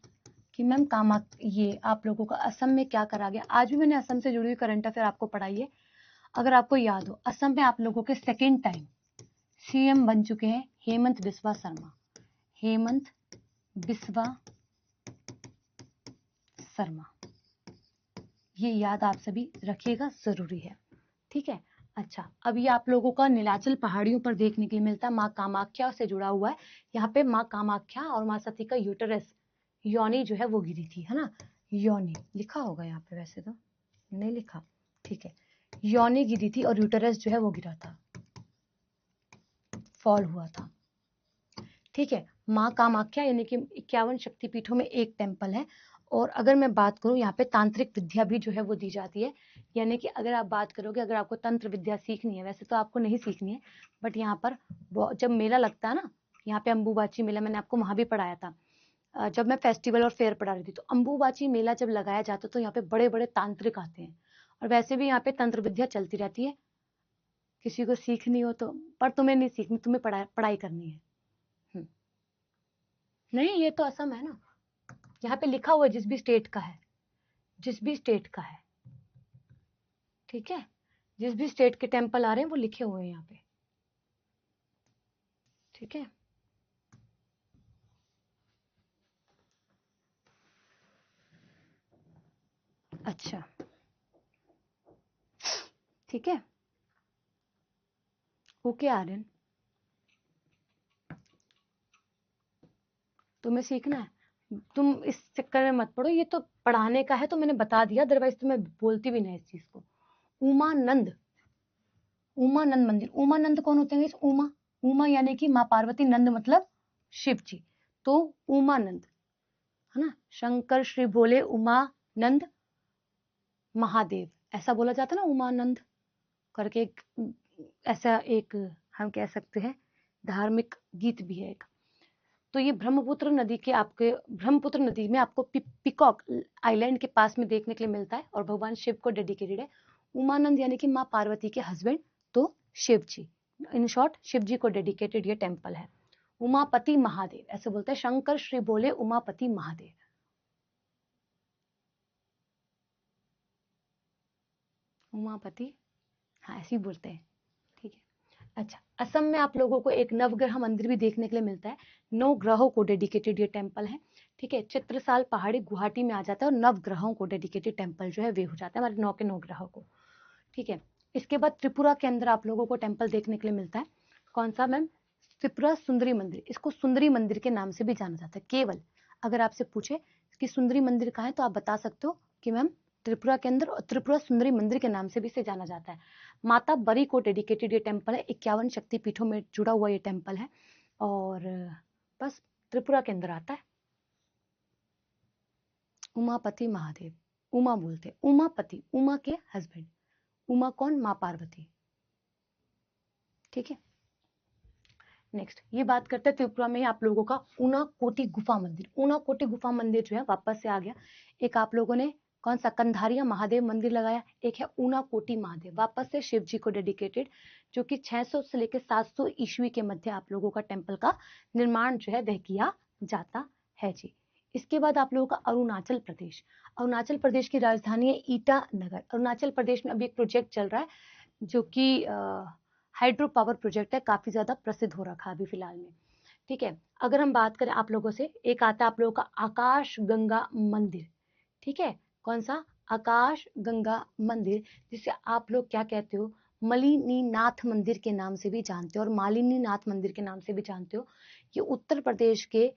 कि मैम ये आप लोगों का असम में क्या करा गया। आज भी मैंने असम से जुड़ी हुई करंट अफेयर आपको पढ़ाई है, अगर आपको याद हो। असम में आप लोगों के सेकेंड टाइम सीएम बन चुके हैं हेमंत बिस्वा शर्मा, हेमंत बिस्वा शर्मा, ये याद आप सभी रखिएगा, जरूरी है, ठीक है। अच्छा, अब ये आप लोगों का नीलाचल पहाड़ियों पर देखने के लिए मिलता है, माँ कामाख्या से जुड़ा हुआ है। यहाँ पे माँ कामाख्या और माँ सती का यूटरस, योनि जो है वो गिरी थी, है ना, योनि लिखा होगा यहाँ पे, वैसे तो नहीं लिखा, ठीक है। योनि गिरी थी और यूटरस जो है वो गिरा था फॉल हुआ था। ठीक है, माँ कामाख्या यानी कि 51 शक्तिपीठों में एक टेम्पल है। और अगर मैं बात करूँ, यहाँ पे तांत्रिक विद्या भी जो है वो दी जाती है। यानी कि अगर आप बात करोगे, अगर आपको तंत्र विद्या सीखनी है, वैसे तो आपको नहीं सीखनी है, बट यहाँ पर जब मेला लगता है ना, यहाँ पे अंबुबाची मेला, मैंने आपको वहां भी पढ़ाया था जब मैं फेस्टिवल और फेयर पढ़ा रही थी। तो अंबुबाची मेला जब लगाया जाता तो यहाँ पे बड़े बड़े तांत्रिक आते हैं, और वैसे भी यहाँ पे तंत्र विद्या चलती रहती है। किसी को सीखनी हो तो, पर तुम्हें नहीं सीखनी, तुम्हें पढ़ाई करनी है। नहीं, ये तो असम है ना, यहाँ पे लिखा हुआ है जिस भी स्टेट का है, जिस भी स्टेट का है। ठीक है, जिस भी स्टेट के टेम्पल आ रहे हैं वो लिखे हुए हैं यहाँ पे। ठीक है, अच्छा, ठीक है, ओके आर्यन, तुम्हें सीखना है, तुम इस चक्कर में मत पड़ो, ये तो पढ़ाने का है तो मैंने बता दिया, अदरवाइज तो मैं बोलती भी नहीं इस चीज को। उमानंद, उमानंद मंदिर, उमानंद कौन होते हैं इस? उमा, उमा यानी कि माँ पार्वती, नंद मतलब शिव जी, तो उमानंद है ना। शंकर श्री भोले उमानंद महादेव, ऐसा बोला जाता है ना, उमानंद करके ऐसा एक हम कह सकते हैं धार्मिक गीत भी है एक। तो ये ब्रह्मपुत्र नदी के आपके, ब्रह्मपुत्र नदी में आपको पिकॉक आइलैंड के पास में देखने के लिए मिलता है, और भगवान शिव को डेडिकेटेड है। उमानंद यानी कि माँ पार्वती के हस्बैंड, तो शिव जी, इन शॉर्ट शिव जी को डेडिकेटेड ये टेम्पल है। उमापति महादेव ऐसे बोलते हैं, शंकर श्री बोले उमापति महादेव। उमापति, हाँ ऐसे ही बोलते हैं। ठीक है, अच्छा, असम में आप लोगों को एक नवग्रह मंदिर भी देखने के लिए मिलता है, 9 ग्रहों को डेडिकेटेड ये टेम्पल है। ठीक है, चित्रसाल पहाड़ी गुवाहाटी में आ जाता है, और नवग्रहों को डेडिकेटेड टेम्पल जो है वे हो जाता है हमारे 9 के 9 ग्रहों को। ठीक है, इसके बाद त्रिपुरा के अंदर आप लोगों को टेम्पल देखने के लिए मिलता है, कौन सा मैम? त्रिपुरा सुंदरी मंदिर, इसको सुंदरी मंदिर के नाम से भी जाना जाता है। केवल अगर आपसे पूछे कि सुंदरी मंदिर कहाँ है, तो आप बता सकते हो कि मैम त्रिपुरा के अंदर, और त्रिपुरा सुंदरी मंदिर के नाम से भी इसे जाना जाता है। माता बरी को डेडिकेटेड ये टेम्पल है, 51 शक्तिपीठों में जुड़ा हुआ ये टेम्पल है, और बस त्रिपुरा के अंदर आता है। उमापति महादेव, उमा बोलते, उमापति, उमा के हस्बैंड, उमा कौन? माँ पार्वती। ठीक है, नेक्स्ट ये बात करते हैं त्रिपुरा में आप लोगों का ऊनाकोटी गुफा मंदिर। ऊनाकोटी गुफा मंदिर जो है वापस से आ गया। एक आप लोगों ने कौन सा कंधारिया महादेव मंदिर लगाया, एक है ऊनाकोटी महादेव, वापस से शिव जी को डेडिकेटेड, जो कि 600 से लेकर 700 ईस्वी के मध्य आप लोगों का टेम्पल का निर्माण जो है वह किया जाता है जी। इसके बाद आप लोगों का अरुणाचल प्रदेश, अरुणाचल प्रदेश की राजधानी है ईटानगर। अरुणाचल प्रदेश में अभी एक प्रोजेक्ट चल रहा है जो कि हाइड्रो पावर प्रोजेक्ट है, काफी ज्यादा प्रसिद्ध हो रखा है अभी फिलहाल में। ठीक है, अगर हम बात करें आप लोगों से, एक आता है आप लोगों का आकाश गंगा मंदिर। ठीक है, कौन सा? आकाश गंगा मंदिर, जिसे आप लोग क्या कहते हो, मलिनी नाथ मंदिर के नाम से भी जानते हो, और मालिनी नाथ मंदिर के नाम से भी जानते हो। ये उत्तर प्रदेश के,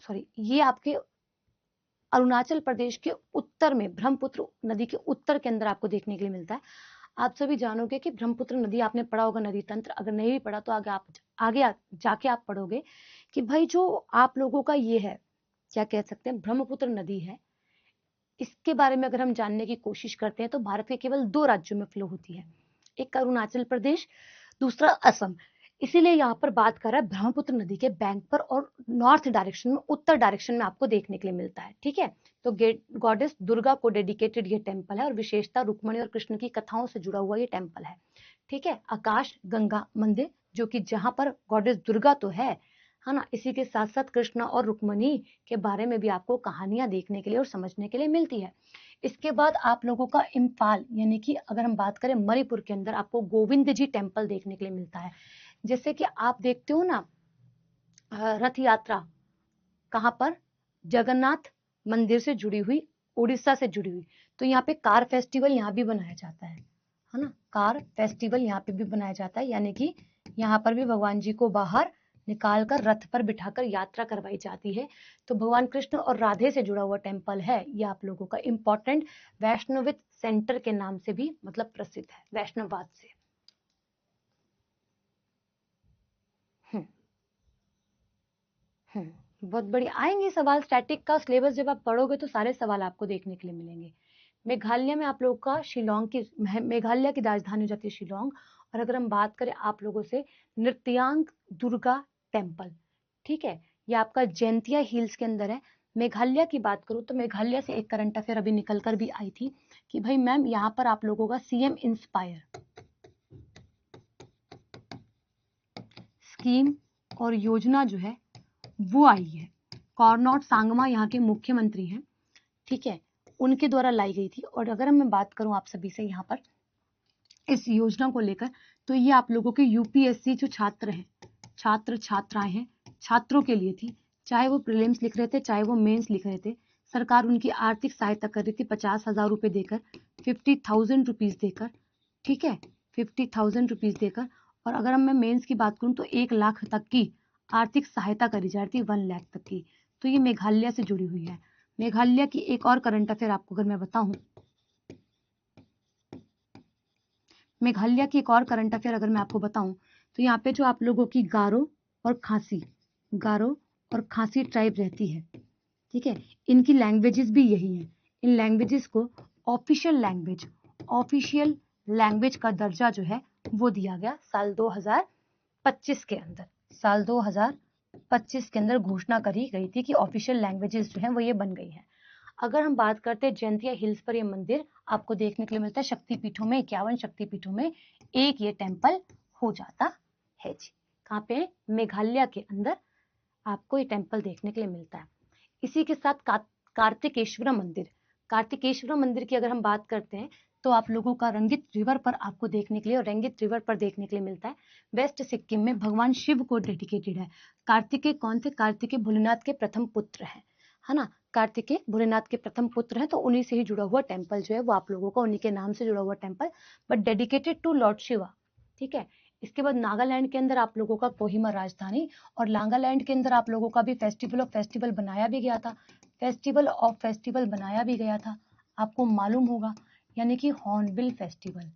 सॉरी, ये आपके अरुणाचल प्रदेश के उत्तर में, ब्रह्मपुत्र नदी के उत्तर के अंदर आपको देखने के लिए मिलता है। आप सभी जानोगे कि ब्रह्मपुत्र नदी, आपने पढ़ा होगा नदी तंत्र, अगर नहीं भी पढ़ा तो आगे जाके आप पढ़ोगे कि भाई जो आप लोगों का ये है, क्या कह सकते हैं, ब्रह्मपुत्र नदी है, इसके बारे में अगर हम जानने की कोशिश करते हैं तो भारत के केवल 2 राज्यों में फ्लो होती है, एक अरुणाचल प्रदेश, दूसरा असम। इसीलिए यहाँ पर बात कर रहा है ब्रह्मपुत्र नदी के बैंक पर, और नॉर्थ डायरेक्शन में, उत्तर डायरेक्शन में आपको देखने के लिए मिलता है। ठीक है, तो गॉडेस दुर्गा को डेडिकेटेड ये टेम्पल है, और विशेषता रुक्मणी और कृष्ण की कथाओं से जुड़ा हुआ ये टेम्पल है। ठीक है, आकाश गंगा मंदिर, जो कि जहां पर गॉडेस दुर्गा तो है ना, इसी के साथ साथ कृष्ण और रुक्मणी के बारे में भी आपको कहानियां देखने के लिए और समझने के लिए मिलती है। इसके बाद आप लोगों का इम्फाल, यानी कि अगर हम बात करें मणिपुर के अंदर, आपको गोविंद जी टेम्पल देखने के लिए मिलता है। जैसे कि आप देखते हो ना रथ यात्रा, कहां पर? जगन्नाथ मंदिर से जुड़ी हुई, उड़ीसा से जुड़ी हुई, तो यहाँ पे कार फेस्टिवल यहाँ भी बनाया जाता है ना, कार फेस्टिवल यहाँ पे भी बनाया जाता है, यानी कि यहाँ पर भी भगवान जी को बाहर निकाल कर रथ पर बिठाकर यात्रा करवाई जाती है। तो भगवान कृष्ण और राधे से जुड़ा हुआ टेम्पल है ये आप लोगों का इम्पोर्टेंट, वैष्णवित सेंटर के नाम से भी मतलब प्रसिद्ध है, वैष्णववाद से। बहुत बढ़िया। आएंगे सवाल स्टैटिक का सिलेबस, जब आप पढ़ोगे तो सारे सवाल आपको देखने के लिए मिलेंगे। मेघालय में आप लोगों का शिलोंग की, मेघालय की राजधानी हो जाती है शिलोंग। और अगर हम बात करें आप लोगों से नृत्यांग दुर्गा टेम्पल, ठीक है, ये आपका जैंतिया हिल्स के अंदर है। मेघालय की बात करूं तो मेघालय से एक करंट अफेयर अभी निकल कर भी आई थी कि भाई मैम यहाँ पर आप लोगों का सीएम इंस्पायर स्कीम और योजना जो है वो आई है। कॉर्नोट सांगमा यहाँ के मुख्यमंत्री हैं, ठीक है, उनके द्वारा लाई गई थी। और अगर मैं बात करूं आप सभी से यहाँ पर इस योजना को लेकर, तो ये आप लोगों के यूपीएससी जो छात्र हैं, छात्र छात्राएं हैं, छात्रों के लिए थी। चाहे वो प्रीलिम्स लिख रहे थे, चाहे वो मेंस लिख रहे थे, सरकार उनकी आर्थिक सहायता कर रही थी 50,000 रुपये देकर, 50,000 रुपीज देकर, ठीक है, 50,000 रुपीज देकर। और अगर मैं मेंस की बात करूं तो 1 लाख तक की आर्थिक सहायता करी जा रही थी, 1 लाख तक की। तो ये मेघालय से जुड़ी हुई है। मेघालय की एक और करंट अफेयर आपको अगर मैं बताऊं, मेघालय की एक और करंट अफेयर अगर मैं आपको बताऊं तो यहाँ पे जो आप लोगों की गारो और खासी ट्राइब रहती है, ठीक है, इनकी लैंग्वेजेस भी यही है। इन लैंग्वेजेस को ऑफिशियल लैंग्वेज का दर्जा जो है वो दिया गया साल 2025 के अंदर। साल 2025 के अंदर घोषणा करी गई थी कि ऑफिशियल लैंग्वेजेस जो है वो ये बन गई है। अगर हम बात करते हैं जैंतिया हिल्स पर ये मंदिर आपको देखने के लिए मिलता है। शक्तिपीठों में 51 शक्तिपीठों में एक ये टेम्पल हो जाता है जी। कहाँ पे? मेघालय के अंदर आपको ये टेम्पल देखने के लिए मिलता है। इसी के साथ कार्तिकेश्वर मंदिर की अगर हम बात करते हैं तो आप लोगों का रंगित रिवर पर आपको देखने के लिए, और रंगित रिवर पर देखने के लिए मिलता है। वेस्ट सिक्किम में भगवान शिव को डेडिकेटेड है। कार्तिकेय कौन थे? कार्तिकेय भोलेनाथ के प्रथम पुत्र है ना। कार्तिकेय भोलेनाथ के प्रथम पुत्र हैं, तो उन्हीं से ही जुड़ा हुआ टेम्पल जो है वो आप लोगों का, उन्हीं के नाम से जुड़ा हुआ temple, but dedicated to lord Shiva, ठीक है। इसके बाद नागालैंड के अंदर आप लोगों का कोहिमा राजधानी, और नागालैंड के अंदर आप लोगों का भी फेस्टिवल बनाया भी गया था। फेस्टिवल बनाया भी गया था, आपको मालूम होगा, यानी कि हॉर्नबिल फेस्टिवल।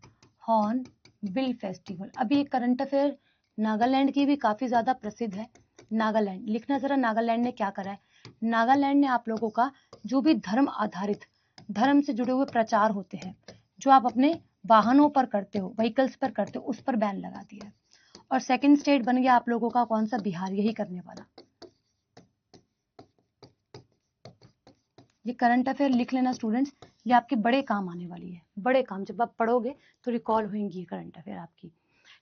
अभी एक करंट अफेयर नागालैंड की भी काफी ज्यादा प्रसिद्ध है। नागालैंड लिखना जरा, नागालैंड ने क्या करा है। नागालैंड ने आप लोगों का जो भी धर्म से जुड़े हुए प्रचार होते हैं, जो आप अपने वाहनों पर करते हो, व्हीकल्स पर करते हो, उस पर बैन लगा दिया है। और सेकंड स्टेट बन गया आप लोगों का कौन सा? बिहार, यही करने वाला। ये करंट अफेयर लिख लेना स्टूडेंट्स, ये आपके बड़े काम आने वाली है, बड़े काम, जब आप पढ़ोगे तो रिकॉल होंगी ये करंट अफेयर आपकी,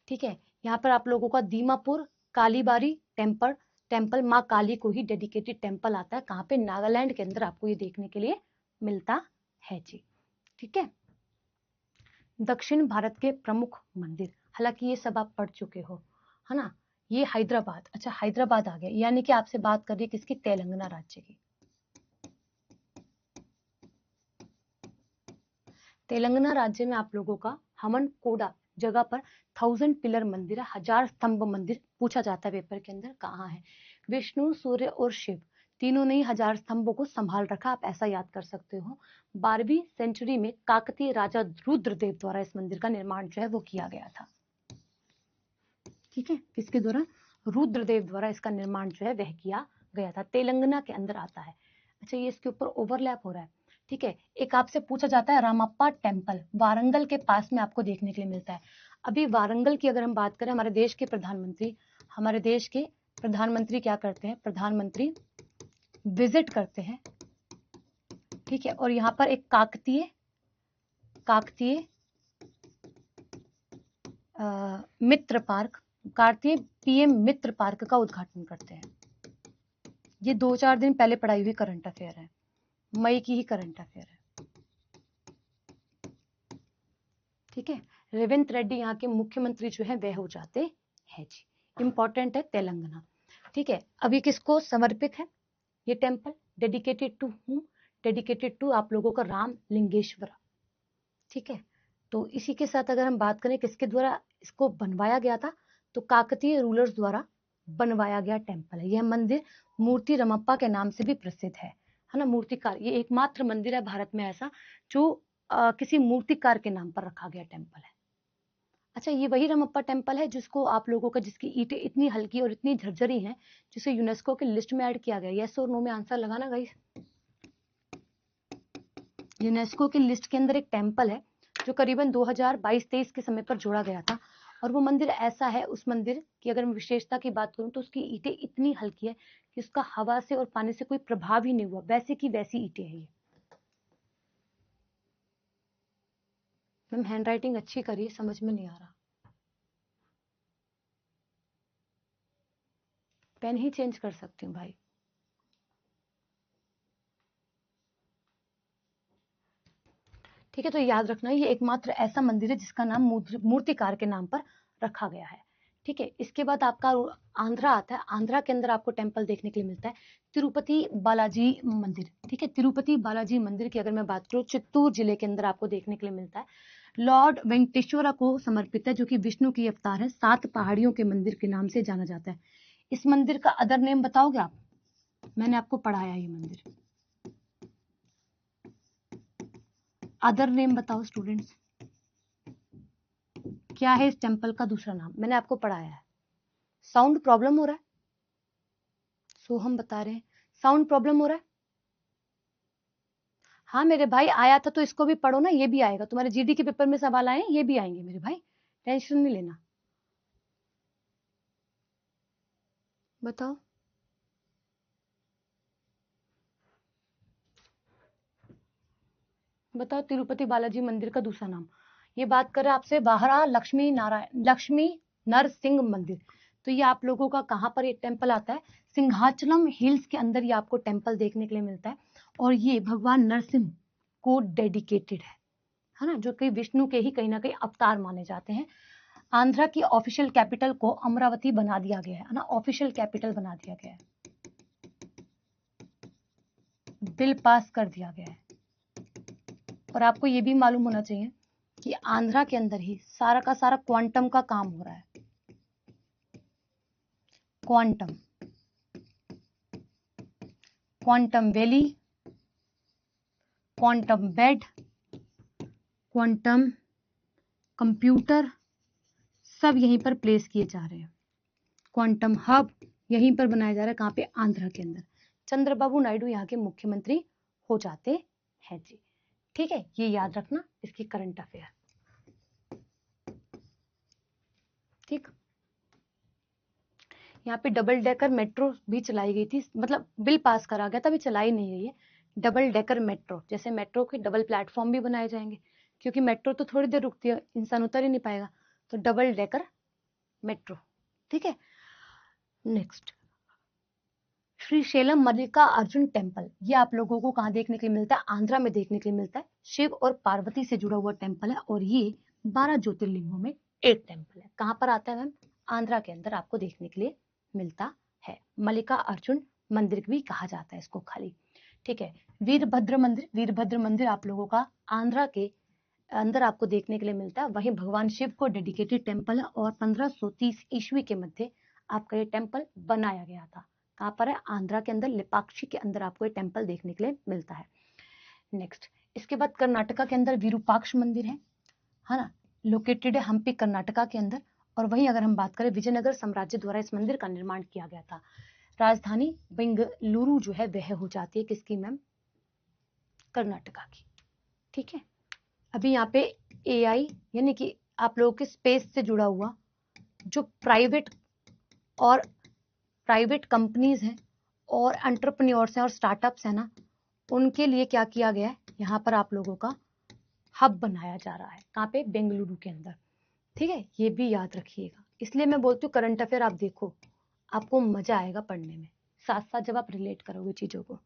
ठीक है। यहाँ पर आप लोगों का दीमापुर कालीबारी टेम्पल माँ काली को ही डेडिकेटेड टेम्पल आता है। कहाँ पे? नागालैंड के अंदर आपको ये देखने के लिए मिलता है जी, ठीक है। दक्षिण भारत के प्रमुख मंदिर, हालांकि ये सब आप पढ़ चुके हो, है ना। ये हैदराबाद, अच्छा हैदराबाद आ गया, यानी कि आपसे बात कर रही है किसकी? तेलंगाना राज्य की। तेलंगाना राज्य में आप लोगों का हमनकोडा जगह पर 1000 पिलर मंदिर है, 1000 स्तंभ मंदिर। पूछा जाता है पेपर के अंदर कहाँ है। विष्णु, सूर्य और शिव तीनों ने 1000 स्तंभों को संभाल रखा, आप ऐसा याद कर सकते हो। 12वीं सेंचुरी में काकतीय राजा रुद्रदेव द्वारा इस मंदिर का निर्माण जो है वो किया गया था, ठीक है। किसके द्वारा? रुद्रदेव द्वारा इसका निर्माण जो है वह किया गया था। तेलंगाना के अंदर आता है। अच्छा, ये इसके ऊपर ओवरलैप हो रहा है, ठीक है। एक आपसे पूछा जाता है रामप्पा टेम्पल, वारंगल के पास में आपको देखने के लिए मिलता है। अभी वारंगल की अगर हम बात करें, हमारे देश के प्रधानमंत्री क्या करते हैं? प्रधानमंत्री विजिट करते हैं, ठीक है। और यहाँ पर एक काकतीय मित्र पार्क, कार्तीय पीएम मित्र पार्क का उद्घाटन करते हैं। ये 2-4 दिन पहले पढ़ाई हुई करंट अफेयर है, मई की ही करंट अफेयर है, ठीक है। रेवंत रेड्डी यहाँ के मुख्यमंत्री जो है वह हो जाते हैं जी। इंपॉर्टेंट है तेलंगाना, ठीक है। अभी किसको समर्पित है ये temple? Dedicated to whom? Dedicated to आप लोगों का राम लिंगेश्वरा, ठीक है। तो इसी के साथ अगर हम बात करें किसके द्वारा इसको बनवाया गया था, तो काकतीय रूलर्स द्वारा बनवाया गया टेम्पल है। यह मंदिर मूर्ति रमप्पा के नाम से भी प्रसिद्ध है ना। मूर्तिकार, ये एकमात्र मंदिर है भारत में ऐसा जो किसी मूर्तिकार के नाम पर रखा गया टेम्पल है। अच्छा, ये वही रमप्पा टेम्पल है जिसको आप लोगों का, जिसकी ईंटें इतनी हल्की और इतनी झरझरी हैं जिसे यूनेस्को की लिस्ट में ऐड किया गया? यस और नो में आंसर लगाना गाइस। यूनेस्को की लिस्ट के अंदर एक टेम्पल है जो करीबन 2022-23 के समय पर जोड़ा गया था, और वो मंदिर ऐसा है, उस मंदिर की अगर मैं विशेषता की बात करूं तो उसकी ईंटें इतनी हल्की है कि उसका हवा से और पानी से कोई प्रभाव ही नहीं हुआ, वैसे की वैसी ईंटें हैं ये। मैम हैंडराइटिंग अच्छी करिए, समझ में नहीं आ रहा। पेन ही चेंज कर सकती हूँ भाई। ठीक है, तो याद रखना ये एकमात्र ऐसा मंदिर है जिसका नाम मूर्तिकार के नाम पर रखा गया है। ठीक है, इसके बाद आपका आंध्रा आता है। आंध्रा के अंदर आपको टेम्पल देखने के लिए मिलता है तिरुपति बालाजी मंदिर। ठीक है, तिरुपति बालाजी मंदिर की अगर मैं बात करूँ, चित्तूर जिले के अंदर आपको देखने के लिए मिलता है। लॉर्ड वेंकटेश्वरा को समर्पित है, जो कि विष्णु की अवतार है। 7 पहाड़ियों के मंदिर के नाम से जाना जाता है। इस मंदिर का अदर नेम बताओगे आप? मैंने आपको पढ़ाया ये मंदिर, अदर नेम बताओ स्टूडेंट्स, क्या है इस टेम्पल का दूसरा नाम? मैंने आपको पढ़ाया है। साउंड प्रॉब्लम हो रहा है? सोहम बता रहे हैं साउंड प्रॉब्लम हो रहा है। हाँ मेरे भाई, आया था तो इसको भी पढ़ो ना, ये भी आएगा तुम्हारे जीडी के पेपर में, सवाल आए ये भी आएंगे मेरे भाई, टेंशन नहीं लेना। बताओ बताओ, तिरुपति बालाजी मंदिर का दूसरा नाम। ये बात कर रहे आपसे बाहरा लक्ष्मी नरसिंह मंदिर। तो ये आप लोगों का कहाँ पर ये टेम्पल आता है? सिंहाचलम हिल्स के अंदर ये आपको टेम्पल देखने के लिए मिलता है, और ये भगवान नरसिंह को डेडिकेटेड है ना, जो कि विष्णु के ही कहीं ना कहीं अवतार माने जाते हैं। आंध्रा की ऑफिशियल कैपिटल को अमरावती बना दिया गया है ना, ऑफिशियल कैपिटल बना दिया गया है, बिल पास कर दिया गया है। और आपको ये भी मालूम होना चाहिए कि आंध्रा के अंदर ही सारा का सारा क्वांटम का काम हो रहा है। Quantum, quantum valley, quantum bed, quantum computer, सब यहीं पर प्लेस किए जा रहे हैं। क्वांटम हब यहीं पर बनाया जा रहा है, कहाँ पे? आंध्रा के अंदर। चंद्रबाबू नायडू यहाँ के मुख्यमंत्री हो जाते हैं जी। ठीक है, ये याद रखना, इसकी करंट अफेयर। ठीक, यहाँ पे डबल डेकर मेट्रो भी चलाई गई थी, मतलब बिल पास करा गया था, अभी चलाई नहीं गई है। डबल डेकर मेट्रो, जैसे मेट्रो के डबल प्लेटफॉर्म भी बनाए जाएंगे, क्योंकि मेट्रो तो थोड़ी देर रुकती है, इंसान उतर ही नहीं पाएगा, तो डबल डेकर मेट्रो। ठीक है, नेक्स्ट श्री शैलम मल्लिका अर्जुन टेम्पल। ये आप लोगों को कहाँ देखने के लिए मिलता है? आंध्रा में देखने के लिए मिलता है। शिव और पार्वती से जुड़ा हुआ टेम्पल है, और ये 12 ज्योतिर्लिंगों में एक टेम्पल है। कहाँ पर आता है मैम? आंध्रा के अंदर आपको देखने के लिए मिलता है। मल्लिका अर्जुन मंदिर भी कहा जाता है इसको खाली। ठीक है, वीरभद्र मंदिर, वीरभद्र मंदिर आप लोगों का आंध्रा के अंदर आपको देखने के लिए मिलता है। वहीं भगवान शिव को डेडिकेटेड टेम्पल है, और 1530 ईस्वी के मध्य आपका ये टेम्पल बनाया गया था। कहाँ पर है? आंध्रा के अंदर, लेपाक्षी के अंदर आपको ये टेम्पल देखने के लिए मिलता है। नेक्स्ट, इसके बाद कर्नाटका के अंदर विरूपाक्ष मंदिर है ना, लोकेटेड है हम्पी कर्नाटका के अंदर। और वहीं अगर हम बात करें, विजयनगर साम्राज्य द्वारा इस मंदिर का निर्माण किया गया था। राजधानी बेंगलुरु जो है वह हो जाती है किसकी मैम? कर्नाटका की। ठीक है, अभी यहाँ पे AI यानी कि आप लोगों के स्पेस से जुड़ा हुआ जो प्राइवेट कंपनीज हैं और एंटरप्रेन्योर्स हैं और स्टार्टअप्स हैं ना, उनके लिए क्या किया गया है? यहाँ पर आप लोगों का हब बनाया जा रहा है। कहाँ पे? बेंगलुरु के अंदर। ठीक है, ये भी याद रखिएगा, इसलिए मैं बोलती हूँ करंट अफेयर आप देखो, आपको मजा आएगा पढ़ने में, साथ साथ जब आप रिलेट करोगे चीजों को।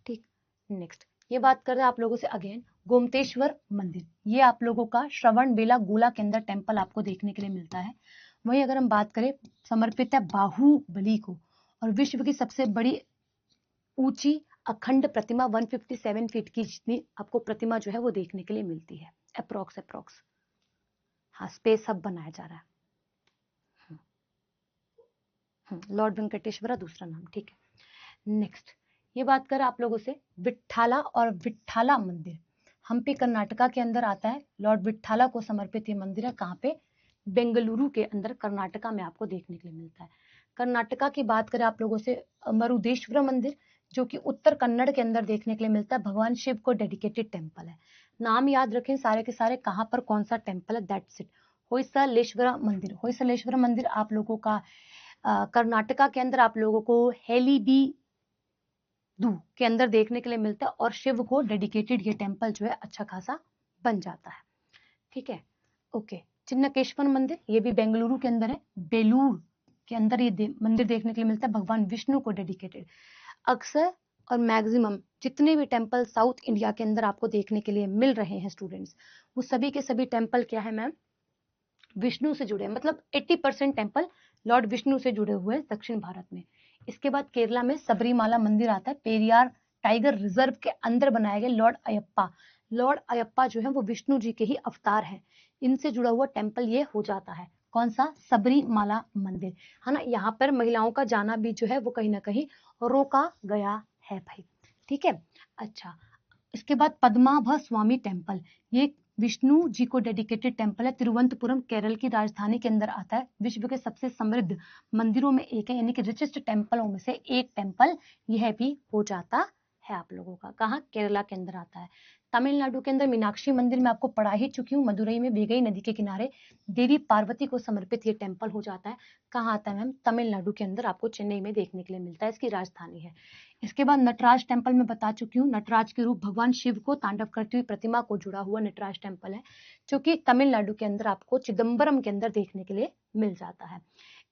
ठीक, नेक्स्ट ये बात कर रहे हैं आप लोगों से अगेन गोमतेश्वर मंदिर। ये आप लोगों का श्रवण बेलागोला के अंदर टेम्पल आपको देखने के लिए मिलता है। वहीं अगर हम बात करें, समर्पित है बाहुबली को, और विश्व की सबसे बड़ी ऊंची अखंड प्रतिमा 157 फीट की जितनी आपको प्रतिमा जो है वो देखने के लिए मिलती है, अप्रोक्स। हाँ, स्पेस हब बनाया जा रहा है। लॉर्ड वेंकटेश्वरा दूसरा नाम। ठीक है, नेक्स्ट ये बात करें आप लोगों से विट्ठाला और विट्ठाला मंदिर, हम्पी कर्नाटका के अंदर आता है। लॉर्ड विट्ठाला को समर्पित ये मंदिर है। कहाँ पे? बेंगलुरु के अंदर कर्नाटका में आपको देखने के लिए मिलता है। कर्नाटका की बात करें आप लोगों से, मरुदेश्वर मंदिर जो कि उत्तर कन्नड़ के अंदर देखने के लिए मिलता है, भगवान शिव को डेडिकेटेड टेम्पल है। नाम याद रखें सारे के सारे, कहाँ पर कौन सा टेम्पल है, दैट्स इट। होयसलेश्वर मंदिर, होयसलेश्वर मंदिर आप लोगों का कर्नाटका के अंदर आप लोगों को हेलीबीदु के अंदर देखने के लिए मिलता है, और शिव को डेडिकेटेड ये टेम्पल जो है अच्छा खासा बन जाता है। ठीक है, ओके। चिन्नकेश्वर मंदिर, ये भी बेंगलुरु के अंदर है, बेलूर के अंदर ये मंदिर देखने के लिए मिलता है, भगवान विष्णु को डेडिकेटेड। अक्सर और मैक्सिमम जितने भी टेम्पल साउथ इंडिया के अंदर आपको देखने के लिए मिल रहे हैं स्टूडेंट्स, वो सभी के सभी टेम्पल क्या है मैम, विष्णु से जुड़े, मतलब 80% टेम्पल लॉर्ड विष्णु से जुड़े हुए हैं दक्षिण भारत में। इसके बाद केरला में सबरीमाला मंदिर आता है, पेरियार टाइगर रिजर्व के अंदर बनाया गया लॉर्ड अयप्पा। लॉर्ड अयप्पा जो है वो विष्णु जी के ही अवतार हैं, इनसे जुड़ा हुआ टेम्पल ये हो जाता है। कौन सा, सबरीमाला मंदिर, है ना। यहाँ पर महिलाओं का जाना भी जो है वो कहीं ना कहीं रोका गया है भाई। ठीक है, अच्छा। इसके बाद पद्माभ स्वामी टेम्पल, ये विष्णु जी को डेडिकेटेड टेम्पल है, तिरुवनंतपुरम केरल की राजधानी के अंदर आता है, विश्व के सबसे समृद्ध मंदिरों में एक है, यानी कि रिचेस्ट टेम्पलों में से एक टेम्पल यह भी हो जाता है आप लोगों का। कहाँ, केरला के अंदर आता है। तमिलनाडु के अंदर मीनाक्षी मंदिर में आपको पढ़ा ही चुकी हूँ, मदुरई में वेगई नदी के किनारे देवी पार्वती को समर्पित ये टेम्पल हो जाता है। कहाँ आता है मैम, तमिलनाडु के अंदर, आपको चेन्नई में देखने के लिए मिलता है, इसकी राजधानी है। इसके बाद नटराज टेम्पल में बता चुकी हूँ, नटराज के रूप भगवान शिव को तांडव करती हुई प्रतिमा को जुड़ा हुआ नटराज टेम्पल है, जो कि तमिलनाडु के अंदर आपको चिदम्बरम के अंदर देखने के लिए मिल जाता है।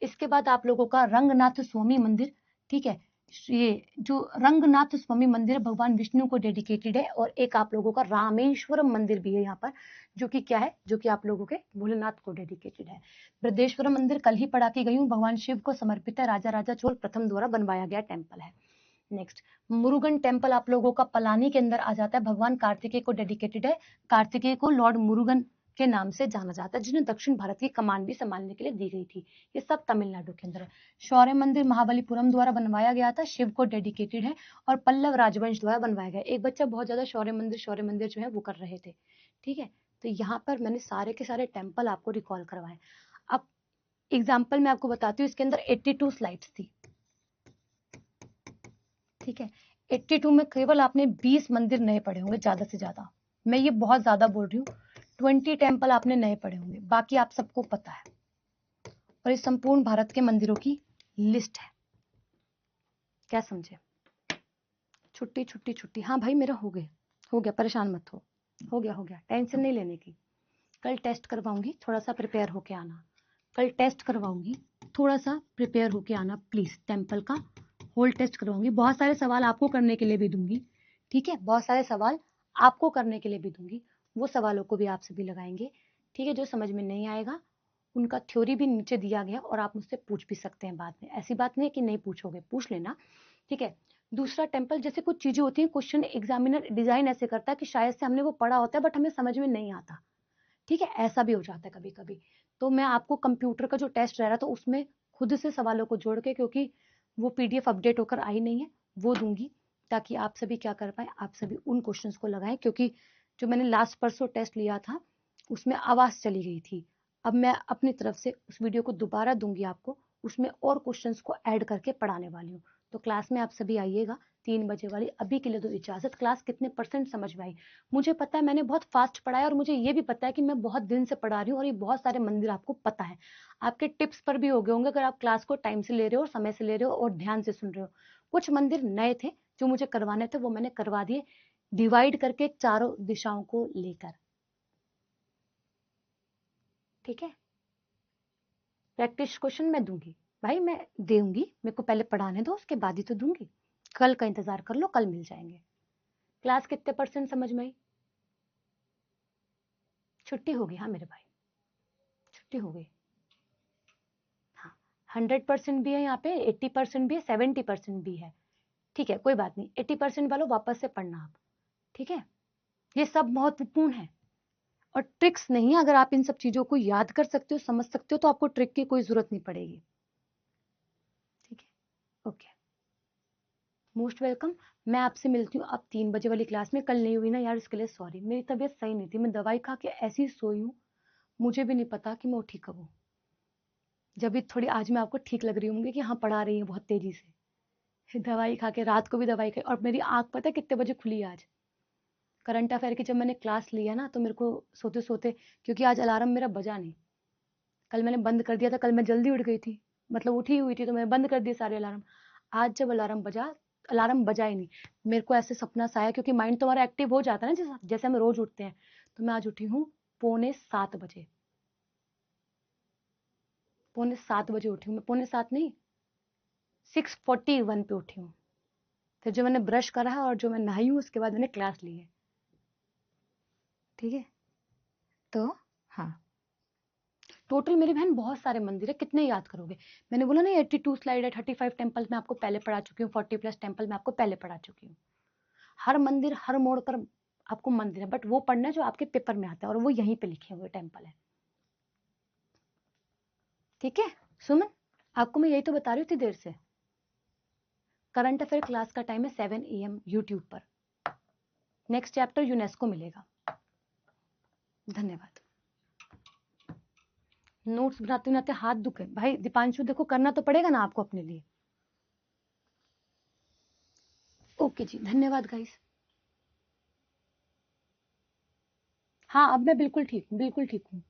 इसके बाद आप लोगों का रंगनाथ स्वामी मंदिर, ठीक है, ये जो रंगनाथ स्वामी मंदिर भगवान विष्णु को डेडिकेटेड है, और एक आप लोगों का रामेश्वरम मंदिर भी है यहाँ पर, जो कि क्या है, जो कि आप लोगों के भोलेनाथ को डेडिकेटेड है। बृहदेश्वर मंदिर कल ही पढ़ा के गई हूँ, भगवान शिव को समर्पित है, राजा राजा चोल प्रथम द्वारा बनवाया गया टेम्पल है। नेक्स्ट, मुरुगन टेम्पल आप लोगों का पलानी के अंदर आ जाता है, भगवान कार्तिकेय को डेडिकेटेड है, कार्तिकेय को लॉर्ड मुरुगन के नाम से जाना जाता है, जिन्हें दक्षिण भारत की कमान भी संभालने के लिए दी गई थी। ये सब तमिलनाडु के अंदर है। शौर्य मंदिर महाबलीपुरम द्वारा बनवाया गया था, शिव को डेडिकेटेड है, और पल्लव राजवंश द्वारा बनवाया गया। एक बच्चा बहुत ज्यादा शौर्य मंदिर जो है वो कर रहे थे। ठीक है, तो यहाँ पर मैंने सारे के सारे टेम्पल आपको रिकॉल करवाए। अब एग्जाम्पल मैं आपको बताती हूँ, इसके अंदर 82 स्लाइड्स थी। ठीक है, 82 में केवल आपने 20 मंदिर नए पढ़े होंगे ज्यादा से ज्यादा, मैं ये बहुत ज्यादा बोल रही हूँ। 20 टेम्पल आपने नए पढ़े होंगे, बाकी आप सबको पता है, और ये संपूर्ण भारत के मंदिरों की लिस्ट है। क्या समझे, छुट्टी छुट्टी छुट्टी, हाँ भाई मेरा हो गया, परेशान मत हो गया, टेंशन नहीं लेने की। कल टेस्ट करवाऊंगी, थोड़ा सा प्रिपेयर होके आना, कल टेस्ट करवाऊंगी, थोड़ा सा प्रिपेयर होके आना प्लीज। टेम्पल का होल टेस्ट करवाऊंगी, बहुत सारे सवाल आपको करने के लिए भी दूंगी। ठीक है, बहुत सारे सवाल आपको करने के लिए भी दूंगी, वो सवालों को भी आप सभी लगाएंगे। ठीक है, जो समझ में नहीं आएगा उनका थ्योरी भी नीचे दिया गया, और आप मुझसे पूछ भी सकते हैं बाद में, ऐसी बात नहीं है कि नहीं पूछोगे, पूछ लेना। ठीक है, दूसरा टेम्पल, जैसे कुछ चीजें होती हैं, क्वेश्चन एग्जामिनर डिजाइन ऐसे करता है कि शायद से हमने वो पढ़ा होता है बट हमें समझ में नहीं आता। ठीक है, ऐसा भी हो जाता है कभी कभी। तो मैं आपको कंप्यूटर का जो टेस्ट रह रहा था उसमें खुद से सवालों को जोड़ के, क्योंकि वो पीडीएफ अपडेट होकर आई नहीं है, वो दूंगी, ताकि आप सभी क्या कर पाए, आप सभी उन क्वेश्चंस को लगाएं, क्योंकि जो मैंने लास्ट परसों टेस्ट लिया था उसमें आवाज चली गई थी। अब मैं अपनी तरफ से उस वीडियो को दोबारा दूंगी आपको, उसमें और क्वेश्चंस को ऐड करके पढ़ाने वाली हूँ। तो क्लास में आप सभी आइएगा 3 बजे वाली। अभी के लिए दो इजाजत, क्लास कितने % समझ में आई मुझे पता है, मैंने बहुत फास्ट पढ़ाया, और मुझे ये भी पता है कि मैं बहुत दिन से पढ़ा रही हूँ, और ये बहुत सारे मंदिर आपको पता है, आपके टिप्स पर भी हो गए होंगे अगर आप क्लास को टाइम से ले रहे हो और समय से ले रहे हो और ध्यान से सुन रहे हो। कुछ मंदिर नए थे जो मुझे करवाने थे, वो मैंने करवा दिए, डिवाइड करके चारों दिशाओं को लेकर। ठीक है, प्रैक्टिस क्वेश्चन मैं दूंगी भाई, मैं दूंगी, मेरे को पहले पढ़ाने दो, उसके बाद ही तो दूंगी। कल का इंतजार कर लो, कल मिल जाएंगे। क्लास कितने % समझ में आई? छुट्टी होगी, हाँ मेरे भाई, छुट्टी हो गई। हाँ, 100% भी है यहाँ पे, 80% भी है, 70% भी है। ठीक है, कोई बात नहीं, 80% वालों वापस से पढ़ना आप। ठीक है, ये सब महत्वपूर्ण है, और ट्रिक्स नहीं है, अगर आप इन सब चीजों को याद कर सकते हो, समझ सकते हो, तो आपको ट्रिक की कोई जरूरत नहीं पड़ेगी। ठीक है, ओके, मोस्ट वेलकम। मैं आपसे मिलती हूँ अब 3 बजे वाली क्लास में। कल नहीं हुई ना यार, इसके लिए सॉरी, मेरी तबीयत सही नहीं थी, मैं दवाई खा के ऐसी सोई हूँ, मुझे भी नहीं पता कि मैं उठी कब हूँ। जब भी थोड़ी आज मैं आपको ठीक लग रही होंगी कि हाँ पढ़ा रही है बहुत तेजी से, दवाई खा के, रात को भी दवाई खाई, और मेरी आँख पता है कितने बजे खुली आज? करंट अफेयर की जब मैंने क्लास लिया ना, तो मेरे को सोते-सोते, क्योंकि आज अलार्म मेरा बजा नहीं। कल मैंने बंद कर दिया था, कल मैं जल्दी उठ गई थी, मतलब उठी हुई थी, तो मैंने बंद कर दिए सारे अलार्म। आज जब अलार्म बजा ही नहीं। मेरे को ऐसे सपना सा आया, क्योंकि माइंड तो हमारा एक्टिव हो जाता है ना, जैसे जैसे हम रोज उठते हैं। तो मैं आज उठी हूँ 6:45 बजे। 6:45 बजे उठी हूँ मैं, 6:45 नहीं, 6:41 पे उठी हूँ। फिर जो मैंने ब्रश करा है और जो मैं नहाई हूँ, उसके बाद मैंने क्लास ली है। ठीक है, तो हाँ, टोटल मेरी बहन बहुत सारे मंदिर है, कितने याद करोगे? मैंने बोला ना 82 स्लाइड है, 35 टेम्पल मैं आपको पहले पढ़ा चुकी हूँ, 40+ टेम्पल मैं आपको पहले पढ़ा चुकी हूँ। हर मंदिर, हर मोड़ पर आपको मंदिर है, बट वो पढ़ना है जो आपके पेपर में आता है, और वो यहीं पे लिखे हुए टेम्पल है। ठीक है सुमन, आपको मैं यही तो बता रही थी देर से। करंट अफेयर क्लास का टाइम है 7 AM यूट्यूब पर। नेक्स्ट चैप्टर यूनेस्को मिलेगा। धन्यवाद। नोट्स बनाते बनाते हाथ दुखे भाई। दीपांशु देखो, करना तो पड़ेगा ना आपको अपने लिए। ओके जी, धन्यवाद गाइस। हाँ, अब मैं बिल्कुल ठीक हूँ, बिल्कुल ठीक हूँ।